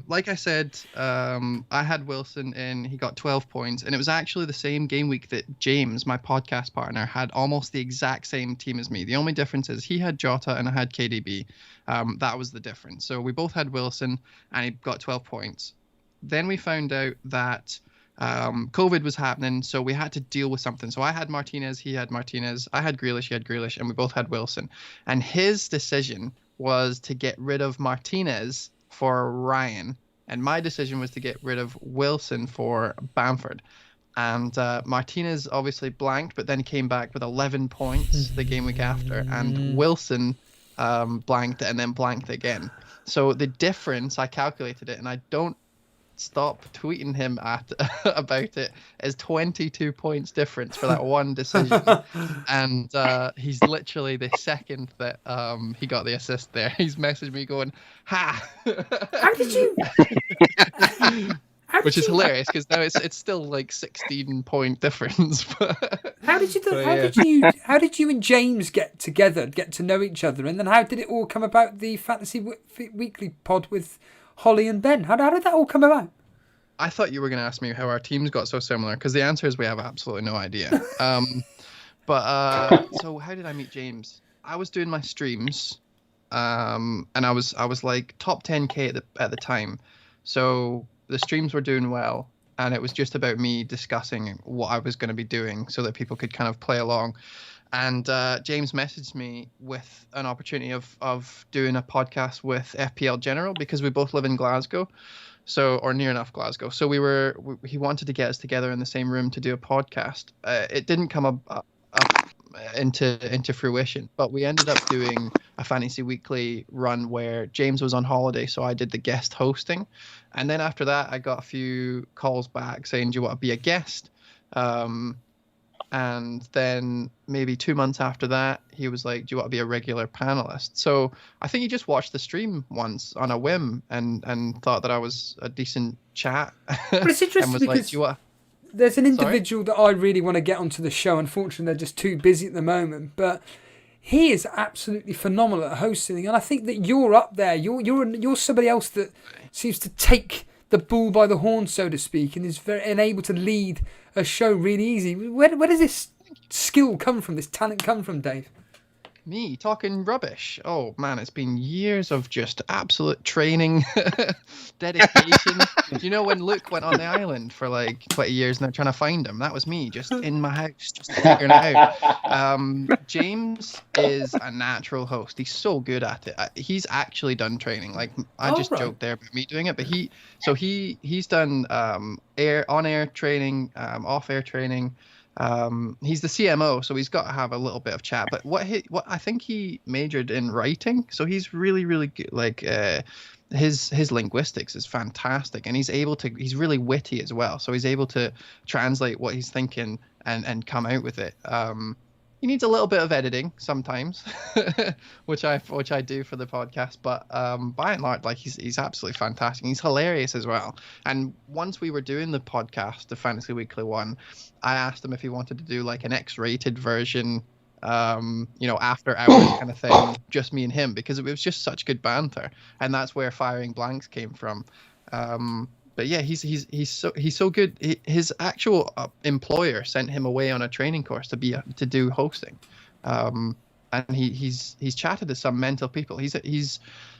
like I said, I had Wilson in. He got 12 points. And it was actually the same game week that James, my podcast partner, had almost the exact same team as me. The only difference is he had Jota and I had KDB. That was the difference. So we both had Wilson and he got 12 points. Then we found out that COVID was happening, so we had to deal with something. So I had Martinez, he had Martinez, I had Grealish, he had Grealish, and we both had Wilson. And his decision was to get rid of Martinez for Ryan, and my decision was to get rid of Wilson for Banford. And Martinez obviously blanked, but then came back with 11 points the game week after, and Wilson blanked and then blanked again. So the difference, I calculated it, and I don't stop tweeting him about it, is 22 points difference for that one decision. And he's literally the second that he got the assist there, he's messaged me going, ha! How did you... Which is hilarious because now it's still like 16-point difference. How did you how did you and James get together, get to know each other, and then how did it all come about? The Fantasy Weekly pod with Holly and Ben. How did that all come about? I thought you were going to ask me how our teams got so similar, because the answer is we have absolutely no idea. So how did I meet James? I was doing my streams, and I was like top 10k at the time. So the streams were doing well, and it was just about me discussing what I was going to be doing so that people could kind of play along. And James messaged me with an opportunity of doing a podcast with FPL General, because we both live in Glasgow, or near enough Glasgow. So he wanted to get us together in the same room to do a podcast. It didn't come up into fruition, but we ended up doing a Fantasy Weekly run where James was on holiday, so I did the guest hosting. And then after that, I got a few calls back saying, do you want to be a guest? And then maybe 2 months after that, he was like, do you want to be a regular panelist? So I think he just watched the stream once on a whim and thought that I was a decent chat. But it's interesting and was because like, do you want... there's an individual that I really want to get onto the show. Unfortunately, they're just too busy at the moment. But he is absolutely phenomenal at hosting, and I think that you're up there. You're somebody else that seems to take the bull by the horn, so to speak, and is very able to lead a show really easy. Where does this skill come from? This talent come from, Dave? Me talking rubbish? Oh man, it's been years of just absolute training, dedication. Do you know when Luke went on the island for like 20 years and they're trying to find him? That was me, just in my house, just figuring it out. James is a natural host. He's so good at it. He's actually done training. Like I just joked there about me doing it, but he's done on-air training, off-air training. He's the CMO, so he's got to have a little bit of chat. But what I think he majored in writing, so he's really, really good. Like his linguistics is fantastic, and he's really witty as well. So he's able to translate what he's thinking and come out with it. He needs a little bit of editing sometimes, which I do for the podcast. But by and large, like he's absolutely fantastic. He's hilarious as well. And once we were doing the podcast, the Fantasy Weekly one, I asked him if he wanted to do like an X-rated version, after hours kind of thing, just me and him, because it was just such good banter, and that's where Firing Blanks came from. But yeah, he's so good. His actual employer sent him away on a training course to do hosting, and he's chatted to some mental people. He's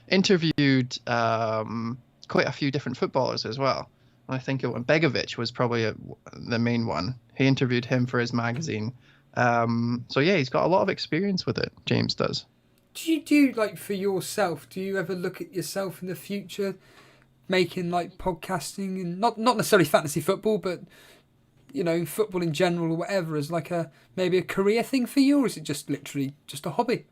interviewed quite a few different footballers as well. I think Begovic was probably the main one. He interviewed him for his magazine. So yeah, he's got a lot of experience with it. James does. Do you do, like, for yourself? Do you ever look at yourself in the future making like podcasting, and not necessarily fantasy football, but football in general or whatever, as like maybe a career thing for you, or is it just literally just a hobby?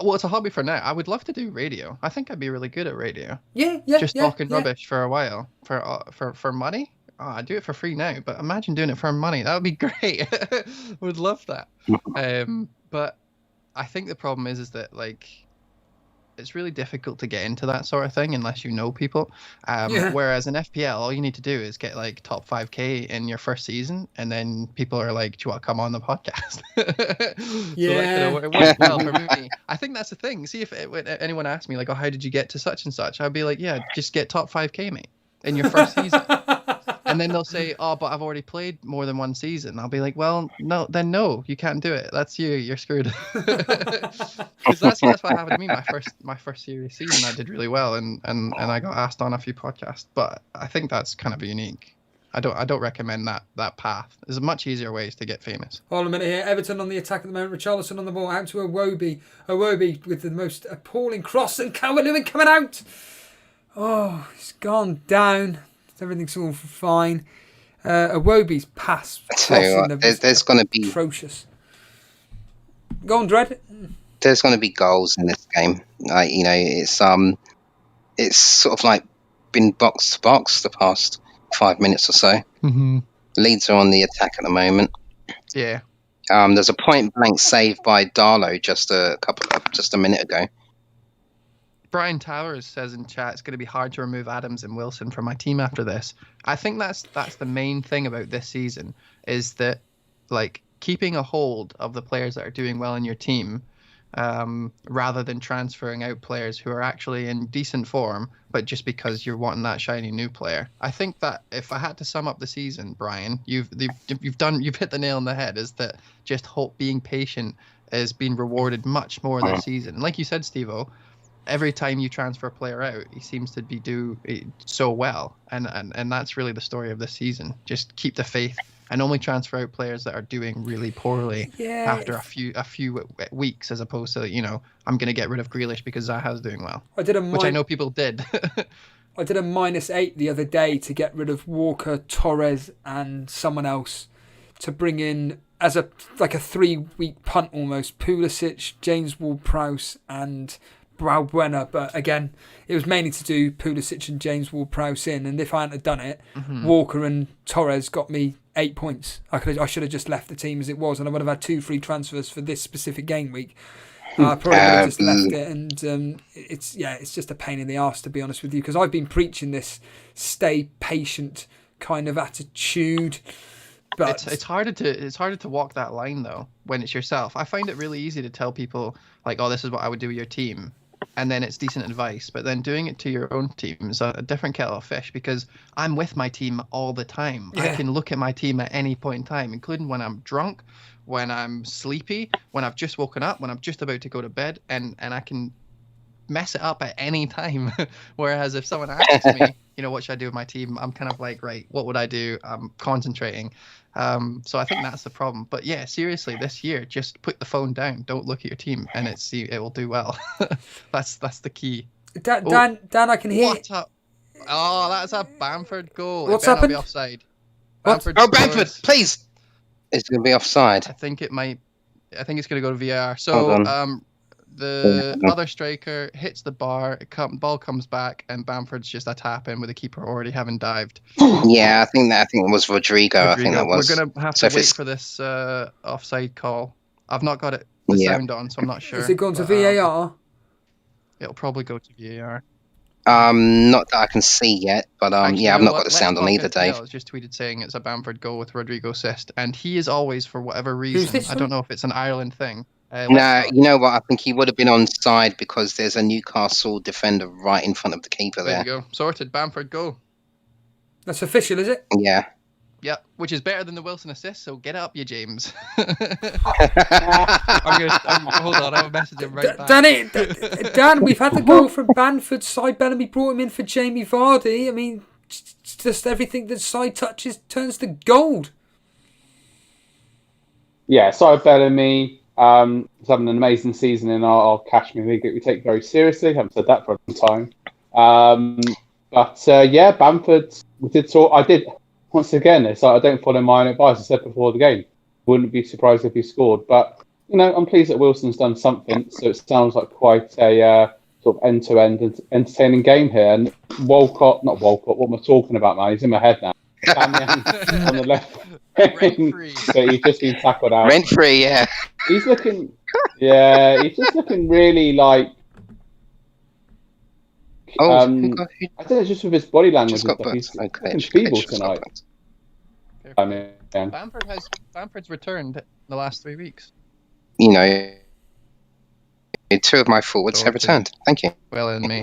Well, it's a hobby for now. I would love to do radio. I think I'd be really good at radio. Yeah. Talking rubbish for a while for money. Oh, I'd do it for free now, but imagine doing it for money. That would be great. Would love that. But I think the problem is that like, it's really difficult to get into that sort of thing unless you know people. Whereas in FPL, all you need to do is get like top 5k in your first season, and then people are like, "Do you want to come on the podcast?" Yeah, so, it worked well for me. I think that's the thing. See, if anyone asked me like, "Oh, how did you get to such and such?" I'd be like, "Yeah, just get top 5k, mate, in your first season." And then they'll say, "Oh, but I've already played more than one season." I'll be like, "Well, no, you can't do it. That's you. You're screwed." Because that's what happened to me. My first serious season, I did really well, and I got asked on a few podcasts. But I think that's kind of unique. I don't recommend that path. There's much easier ways to get famous. Hold on a minute here. Everton on the attack at the moment. Richarlison on the ball, out to Iwobi. Iwobi with the most appalling cross, and Calvert-Lewin coming out. Oh, he's gone down. Everything's all fine. Iwobi's pass. I tell you what, there's going to be atrocious. Go on, Dredd. There's going to be goals in this game. Like, it's sort of like been box to box the past 5 minutes or so. Mm-hmm. Leeds are on the attack at the moment. Yeah. There's a point blank save by Darlow just a minute ago. Brian Towers says in chat, it's going to be hard to remove Adams and Wilson from my team after this. I think that's the main thing about this season, is that like keeping a hold of the players that are doing well in your team, rather than transferring out players who are actually in decent form, but just because you're wanting that shiny new player. I think that if I had to sum up the season, Brian, you've hit the nail on the head. Is that just being patient is being rewarded much more this season. Like you said, Steve-O, every time you transfer a player out, he seems to do so well, and that's really the story of this season. Just keep the faith and only transfer out players that are doing really poorly after a few weeks, as opposed to I'm going to get rid of Grealish because Zaha's doing well. Which I know people did. I did a -8 the other day to get rid of Walker, Torres, and someone else to bring in as a 3-week punt almost Pulisic, James Ward-Prowse, and Balbuena, but again, it was mainly to do Pulisic and James Ward-Prowse in, and if I hadn't done it, Walker and Torres got me 8 points. I should have just left the team as it was, and I would have had 2 free transfers for this specific game week. I probably would have just left it, and it's just a pain in the arse, to be honest with you, because I've been preaching this stay patient kind of attitude. But it's harder to walk that line though when it's yourself. I find it really easy to tell people like, "Oh, this is what I would do with your team," and then it's decent advice. But then doing it to your own team is a different kettle of fish, because I'm with my team all the time. Yeah. I can look at my team at any point in time, including when I'm drunk, when I'm sleepy, when I've just woken up, when I'm just about to go to bed, and I can mess it up at any time. Whereas if someone asks me, what should I do with my team, I'm kind of like, right, what would I do? I'm concentrating. So I think that's the problem. But yeah, seriously, this year, just put the phone down. Don't look at your team, and it will do well. That's the key. Dan, I can hear. What's up? Oh, that's a Banford goal. What's happened? Be offside. What? Banford, please. It's going to be offside. I think it's going to go to VAR. So the other striker hits the bar, ball comes back, and Bamford's just a tap in with the keeper already having dived. Yeah, I think it was Rodrigo. I think that was. We're gonna have So to if wait it's- for this offside call. I've not got the Yeah. sound on, so I'm not sure. Has it gone to but, VAR? It'll probably go to VAR. Not that I can see yet, but Actually, yeah, I've you know not what? got the sound on Let's either, Talk FPL Dave. has just tweeted saying it's a Bamford goal with Rodrigo assist, and he is always, for whatever reason, this, I don't know if it's an Ireland thing. No, you know what? I think he would have been on side because there's a Newcastle defender right in front of the keeper There there. you go. Sorted. Bamford goal. That's official, is it? Yeah. Yeah, which is better than the Wilson assist, so get up, you James. Hold on, I'll message him right back. Dan, we've had the goal from Banford. Side Bellamy brought him in for Jamie Vardy. I mean, just everything that side touches turns to gold. Yeah, sorry, Bellamy. He's having an amazing season in our Kashmir League that we take very seriously. Haven't said that for a long time. Yeah, Bamford. I did once again. It's like I don't follow my own advice. I said before the game, wouldn't be surprised if he scored. But I'm pleased that Wilson's done something. So it sounds like quite a sort of end-to-end entertaining game here. And not Walcott. What am I talking about, man? He's in my head now. Bamyan on the left. Rent-free. But he's just been tackled out. Rent-free, yeah. He's looking. Yeah, he's just looking really like. I don't know, just with his body language. He's looking feeble tonight. I mean, Bamford's returned in the last 3 weeks. Two of my forwards have returned. Thank you. Well, in me.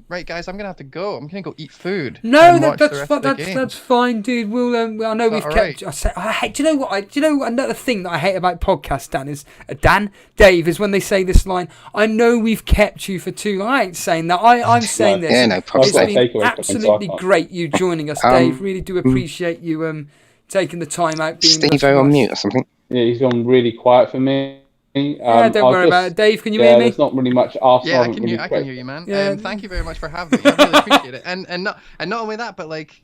Right, guys, I'm gonna have to go. I'm gonna go eat food. No, that's fine, dude. We'll. I know we've kept. Right? I hate. Do you know what? Do you know another thing that I hate about podcasts, Dave, is when they say this line. I know we've kept you for too long. I ain't saying that. I'm saying this. Yeah, no problem. It's been absolutely great you joining us, Dave. Really do appreciate you taking the time out. Being Steve-O on mute or something. Yeah, he's gone really quiet for me. Yeah, don't worry about it. Dave, can you hear me? There's not really much Arsenal. Yeah, I can hear you, man. Yeah. Thank you very much for having me. I really appreciate it. And not only that, but like,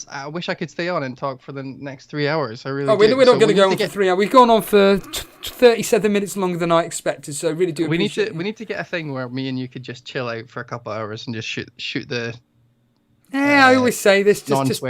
I wish I could stay on and talk for the next 3 hours. I really. We're not going to go on for 3 hours. We've gone on for 37 minutes longer than I expected. So I really do. We need to get a thing where me and you could just chill out for a couple of hours and just shoot the. Yeah, I always say this. Just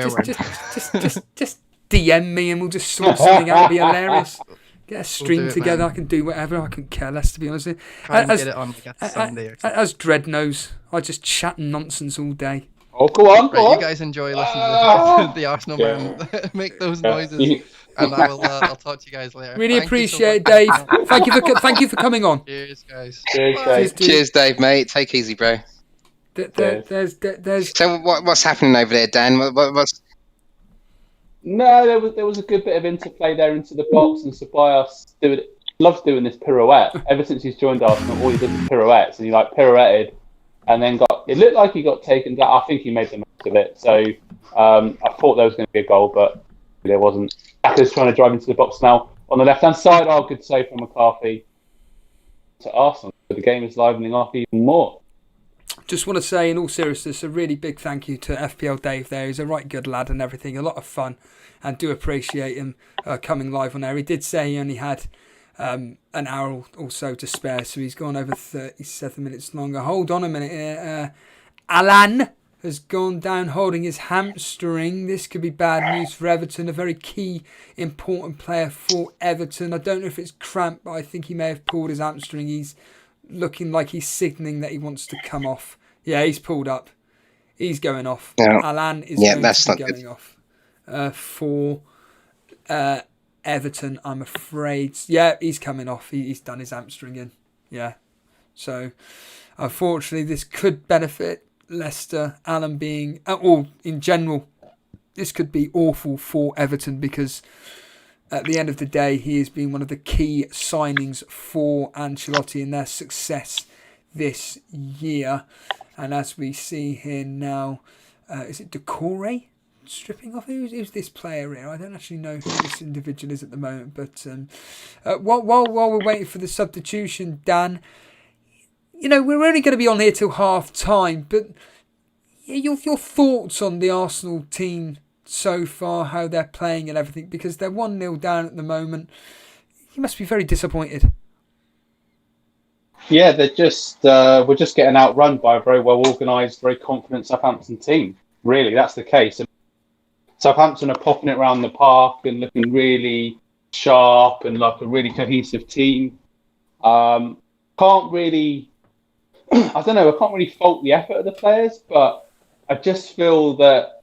DM me and we'll just sort something out. It'll be hilarious. Get a stream together. Man. I can do whatever. I couldn't care less, to be honest. Get it on like a Sunday or something. As Dredd knows, I just chat nonsense all day. Oh, go on. You guys enjoy listening to the Arsenal man make those noises, and I'll talk to you guys later. Really appreciate it, Dave. Thank you for coming on. Cheers, guys. Cheers, Dave, mate. Take easy, bro. There's. So what's happening over there, Dan? What's No, there was a good bit of interplay there into the box, and Ceballos loves doing this pirouette. Ever since he's joined Arsenal, all he did was pirouettes, and he pirouetted, and then it looked like he got taken down. I think he made the most of it. So I thought there was going to be a goal, but there wasn't. Saka's trying to drive into the box now on the left-hand side. Good save from McCarthy to Arsenal. But the game is livening up even more. Just want to say, in all seriousness, a really big thank you to FPL Dave there. He's a right good lad and everything. A lot of fun, and do appreciate him coming live on there. He did say he only had an hour or so to spare, so he's gone over 37 minutes longer. Hold on a minute here. Alan has gone down holding his hamstring. This could be bad news for Everton. A very key, important player for Everton. I don't know if it's cramp, but I think he may have pulled his hamstring. He's looking like he's signalling that he wants to come off. Yeah, he's pulled up. He's going off. Yeah. Alan is going off for Everton, I'm afraid. Yeah, he's coming off. He's done his hamstring in. Yeah. So, unfortunately, this could benefit Leicester. Alan being, or in general, this could be awful for Everton because at the end of the day, he has been one of the key signings for Ancelotti in their success this year. And as we see here now, is it Decore stripping off? Who's this player here? I don't actually know who this individual is at the moment. But while we're waiting for the substitution, Dan, we're only going to be on here till half time. But your thoughts on the Arsenal team so far, how they're playing and everything, because they're 1-0 down at the moment. You must be very disappointed. Yeah, we're just getting outrun by a very well organised, very confident Southampton team. Really, that's the case. Southampton are popping it around the park and looking really sharp and like a really cohesive team. Can't really, I don't know, I can't really fault the effort of the players, but I just feel that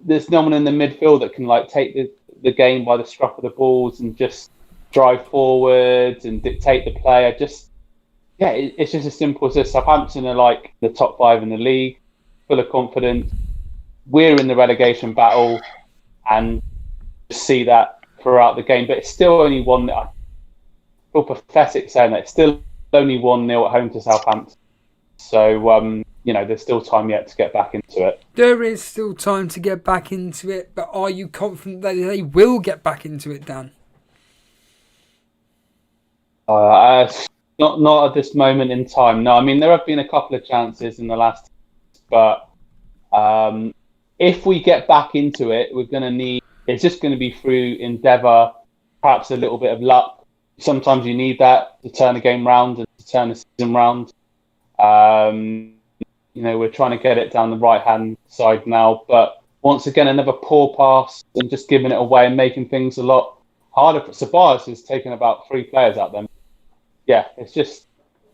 there's no one in the midfield that can like take the game by the scruff of the balls and just drive forwards and dictate the play. It's just as simple as this. Southampton are like the top 5 in the league, full of confidence. We're in the relegation battle and see that throughout the game, but it's still only one. I feel pathetic saying that it's still only 1-0 at home to Southampton. So, there's still time yet to get back into it. There is still time to get back into it, but are you confident that they will get back into it, Dan? Not at this moment in time. No, I mean, there have been a couple of chances in the last, but if we get back into it, it's just going to be through endeavour, perhaps a little bit of luck. Sometimes you need that to turn a game round and to turn a season round. We're trying to get it down the right-hand side now, but once again, another poor pass and just giving it away and making things a lot harder. Sabas has taken about 3 players out there. Yeah, it's just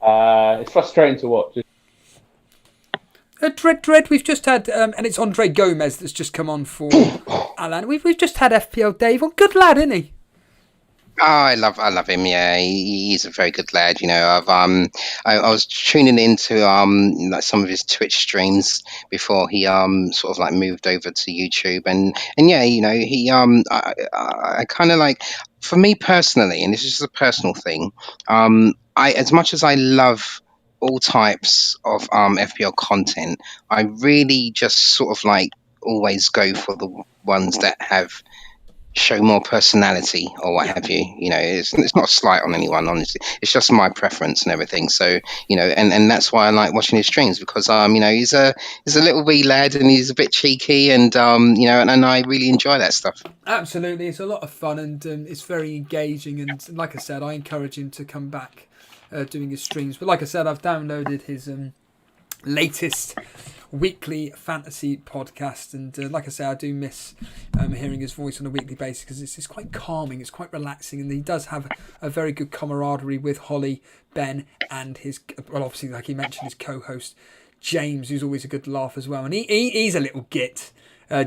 it's frustrating to watch. Dread, we've just had, and it's Andre Gomez that's just come on for Alan. We've just had FPL Dave on. Good lad, isn't he? Oh, I love him. Yeah, he's a very good lad. I was tuning into like some of his Twitch streams before he sort of like moved over to YouTube, and yeah, he I kind of like, for me personally, and this is just a personal thing. I, as much as I love all types of FPL content, I really just sort of like always go for the ones that show more personality or what have you. It's not a slight on anyone, honestly. It's just my preference and everything. So and that's why I like watching his streams, because he's a little wee lad and he's a bit cheeky, and and I really enjoy that stuff. Absolutely, it's a lot of fun, and it's very engaging, and like I said, I encourage him to come back doing his streams. But like I said, I've downloaded his latest weekly fantasy podcast, and like I say, I do miss hearing his voice on a weekly basis, because it's quite calming, it's quite relaxing, and he does have a very good camaraderie with Holly, Ben, and obviously, like he mentioned, his co-host James, who's always a good laugh as well, and he's a little git.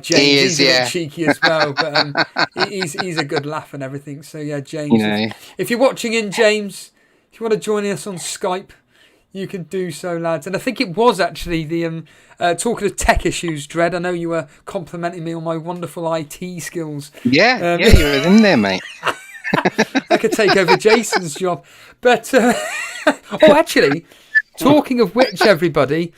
James is a bit cheeky as well, but he's a good laugh and everything. So yeah, James, if you're watching in, James, if you want to join us on Skype, you can do so, lads. And I think it was actually the talking of tech issues, Dread. I know you were complimenting me on my wonderful IT skills. Yeah, you were in there, mate. I could take over Jason's job. But actually, talking of which, everybody,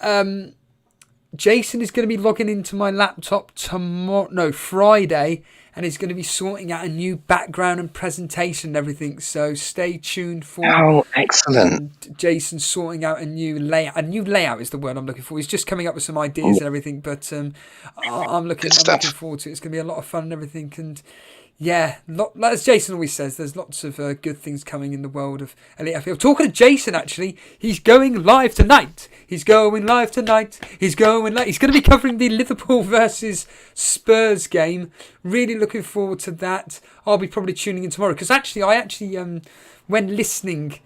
Jason is going to be logging into my laptop Friday, and he's going to be sorting out a new background and presentation and everything. So stay tuned for. Oh, excellent! Jason sorting out a new layout. A new layout is the word I'm looking for. He's just coming up with some ideas and everything. But I'm looking forward to it. It's going to be a lot of fun and everything. And yeah, as Jason always says, there's lots of good things coming in the world of Elite FPL. Talking to Jason, actually, he's going live tonight. He's going to be covering the Liverpool versus Spurs game. Really looking forward to that. I'll be probably tuning in tomorrow, because when listening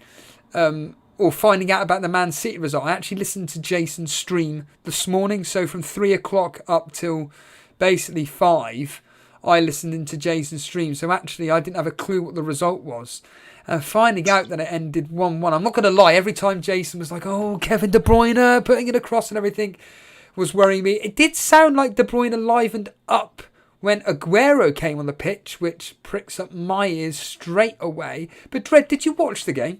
or finding out about the Man City result, I actually listened to Jason's stream this morning. So from 3 o'clock up till basically 5. I listened into Jason's stream, so actually I didn't have a clue what the result was. And finding out that it ended 1-1, I'm not going to lie, every time Jason was like, oh, Kevin De Bruyne putting it across and everything, was worrying me. It did sound like De Bruyne livened up when Aguero came on the pitch, which pricks up my ears straight away. But Dredd, did you watch the game?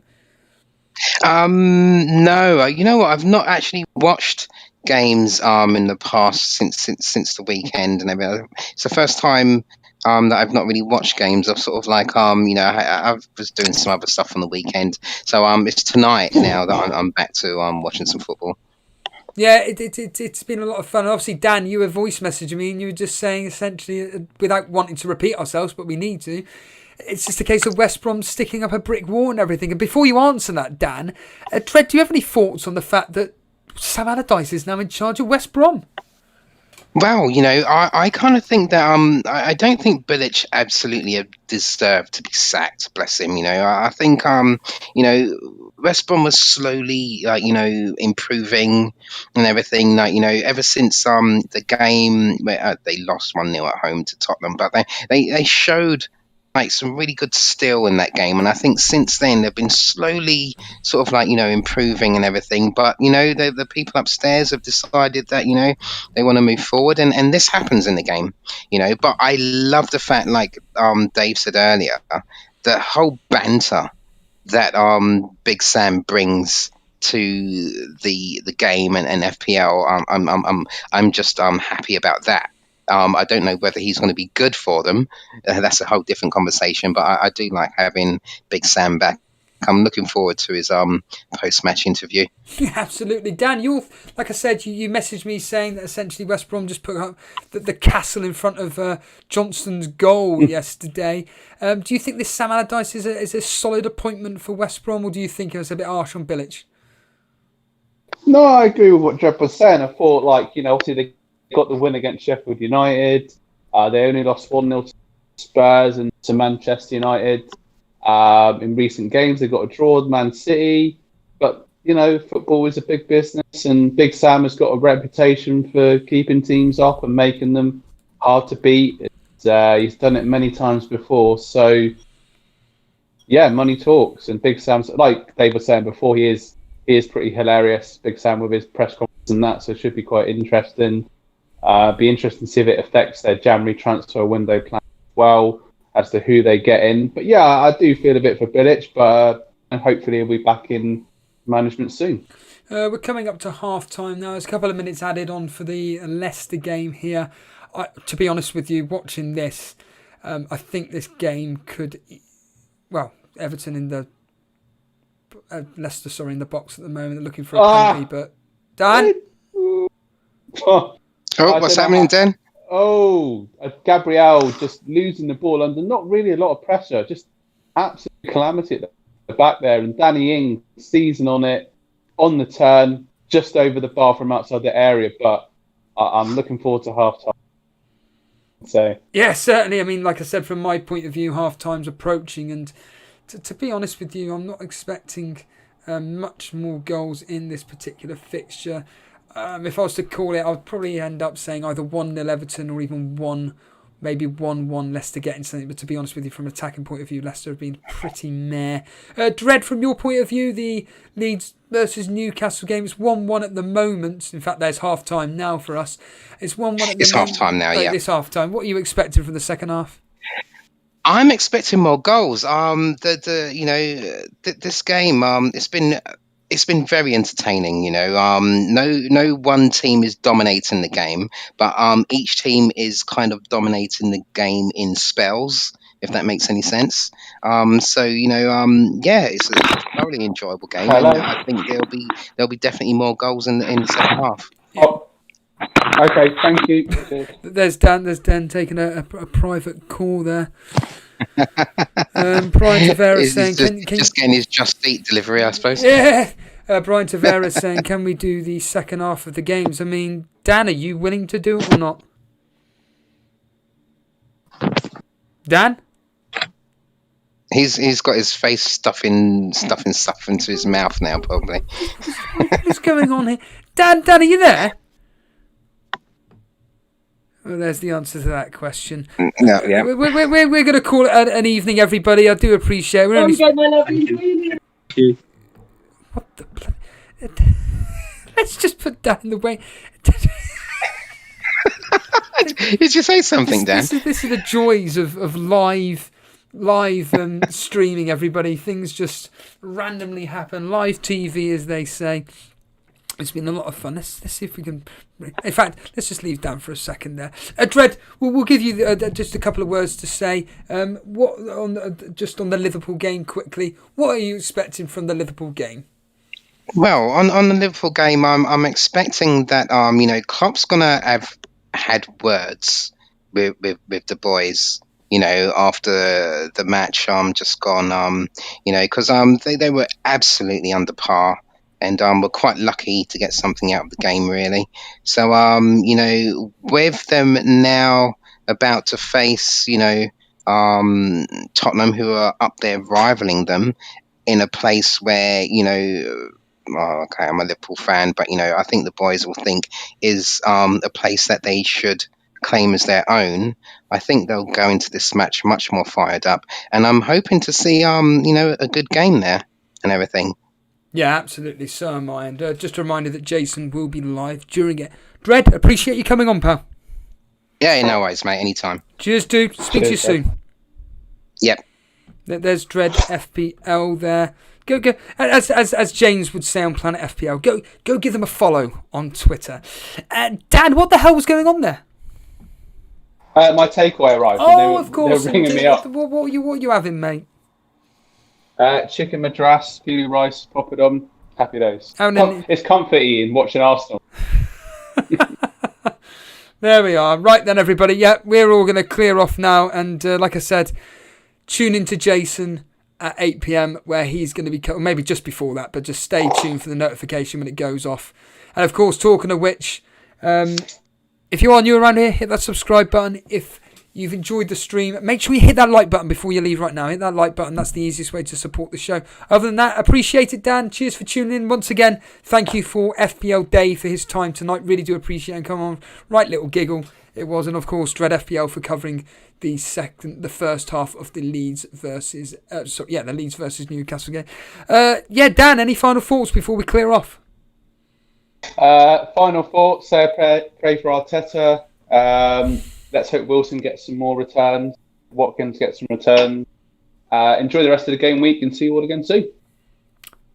No, you know what? I've not actually watched games in the past since the weekend and everything. It's the first time that I've not really watched games. I've sort of like I was doing some other stuff on the weekend, so it's tonight now that I'm back to watching some football. Yeah, it's been a lot of fun. Obviously, Dan, you were voice messaging me and you were just saying, essentially, without wanting to repeat ourselves, but we need to, it's just a case of West Brom sticking up a brick wall and everything. And before you answer that, Dan, Tread, do you have any thoughts on the fact that Sam Allardyce is now in charge of West Brom? Well, I kind of think that I don't think Bilic absolutely deserved to be sacked. Bless him. I think West Brom was slowly improving and everything. Ever since the game where they lost 1-0 at home to Tottenham, but they showed like some really good skill in that game, and I think since then they've been slowly sort of improving and everything. But the people upstairs have decided that they want to move forward, and this happens in the game. But I love the fact, like Dave said earlier, the whole banter that Big Sam brings to the game and FPL. I'm just happy about that. I don't know whether he's going to be good for them. That's a whole different conversation. But I do like having Big Sam back. I'm looking forward to his post-match interview. Yeah, absolutely. Dan, like I said, you messaged me saying that essentially West Brom just put up the castle in front of Johnston's goal yesterday. Do you think this Sam Allardyce is a solid appointment for West Brom, or do you think it was a bit harsh on Bilic? No, I agree with what Jeb was saying. I thought, obviously they got the win against Sheffield United. They only lost 1-0 to Spurs and to Manchester United. In recent games, they got a draw with Man City. But, football is a big business, and Big Sam has got a reputation for keeping teams up and making them hard to beat. He's done it many times before. So, yeah, money talks. And Big Sam's, like Dave was saying before, he is pretty hilarious, Big Sam, with his press conference and that. So it should be quite interesting. Be interesting to see if it affects their January transfer window plan as well, as to who they get in. But yeah, I do feel a bit for Bilic, but and hopefully he'll be back in management soon. We're coming up to half-time now. There's a couple of minutes added on for the Leicester game here. To be honest with you, watching this, I think this game could... Well, Everton in the... Leicester, in the box at the moment. They're looking for a penalty, but... Dan? What's happening, Dan? Gabriel just losing the ball under not really a lot of pressure, just absolute calamity at the back there. And Danny Ings seizing on it, on the turn, just over the bar from outside the area. But I'm looking forward to half-time. So. Yeah, certainly. I mean, like I said, from my point of view, half-time's approaching. And to be honest with you, I'm not expecting much more goals in this particular fixture. If I was to call it, I'd probably end up saying either 1-0 Everton or even 1-1 Leicester getting something. But to be honest with you, from an attacking point of view, Leicester have been pretty meh. Dread, from your point of view, the Leeds versus Newcastle game, it's 1-1 at the moment. In fact, there's half-time now for us. It's 1-1 at the moment. It's half-time now, yeah. It's half-time. What are you expecting from the second half? I'm expecting more goals. This game, it's been very entertaining. No one team is dominating the game, but each team is kind of dominating the game in spells, if that makes any sense. It's a thoroughly enjoyable game, and I think there'll be definitely more goals in the second half. Oh. Okay, thank you. There's Dan taking a private call there. Brian Tavares saying, just getting his Just Eat delivery, I suppose. Yeah. Brian Tavares saying, can we do the second half of the games? I mean, Dan, are you willing to do it or not? Dan? He's got his face stuffing stuff into his mouth now, probably. What's going on here? Dan, are you there? Well, there's the answer to that question. No, yeah. We're going to call it an evening, everybody. I do appreciate it. Thank you. What the Let's just put Dan in the way. Did you say something, Dan? This is the joys of live streaming, everybody. Things just randomly happen. Live TV, as they say. It's been a lot of fun. Let's see if we can... In fact, let's just leave Dan for a second there. Dread, we'll give you just a couple of words to say. Just on the Liverpool game quickly, what are you expecting from the Liverpool game? Well, on the Liverpool game, I'm expecting that Klopp's gonna have had words with the boys after the match, just gone, because they were absolutely under par, and were quite lucky to get something out of the game, really. So, with them now about to face, Tottenham, who are up there rivaling them in a place where, okay, I'm a Liverpool fan, but I think the boys will think is a place that they should claim as their own. I think they'll go into this match much more fired up, and I'm hoping to see a good game there and everything. Yeah, absolutely. So am I. And just a reminder that Jason will be live during it. Dread, appreciate you coming on, pal. Yeah, no worries, mate. Anytime. Cheers, dude. Speak to you soon. Yep. There's Dread FPL there. Go. As James would say on Planet FPL, go give them a follow on Twitter. Dan, what the hell was going on there? My takeaway arrived. Oh, of course. They were ringing me up. What are you having, mate? Chicken madras, peely rice, poppadom. Happy days. It's comfort eating, watching Arsenal. There we are. Right then, everybody. Yeah, we're all going to clear off now. And like I said, tune into Jason at 8 p.m. where he's going to be, or maybe just before that, but just stay tuned for the notification when it goes off. And of course, talking of which, if you are new around here, hit that subscribe button. If you've enjoyed the stream, make sure you hit that like button before you leave right now. Hit that like button. That's the easiest way to support the show. Other than that, appreciate it, Dan. Cheers for tuning in. Once again, thank you for FPL Dave for his time tonight. Really do appreciate it. Come on, right little giggle it was. And of course, Dread FPL for covering the first half of the Leeds versus Newcastle game. Dan, any final thoughts before we clear off? Final thoughts, pray for Arteta. Let's hope Wilson gets some more returns. Watkins gets some returns. Enjoy the rest of the game week and see you all again soon.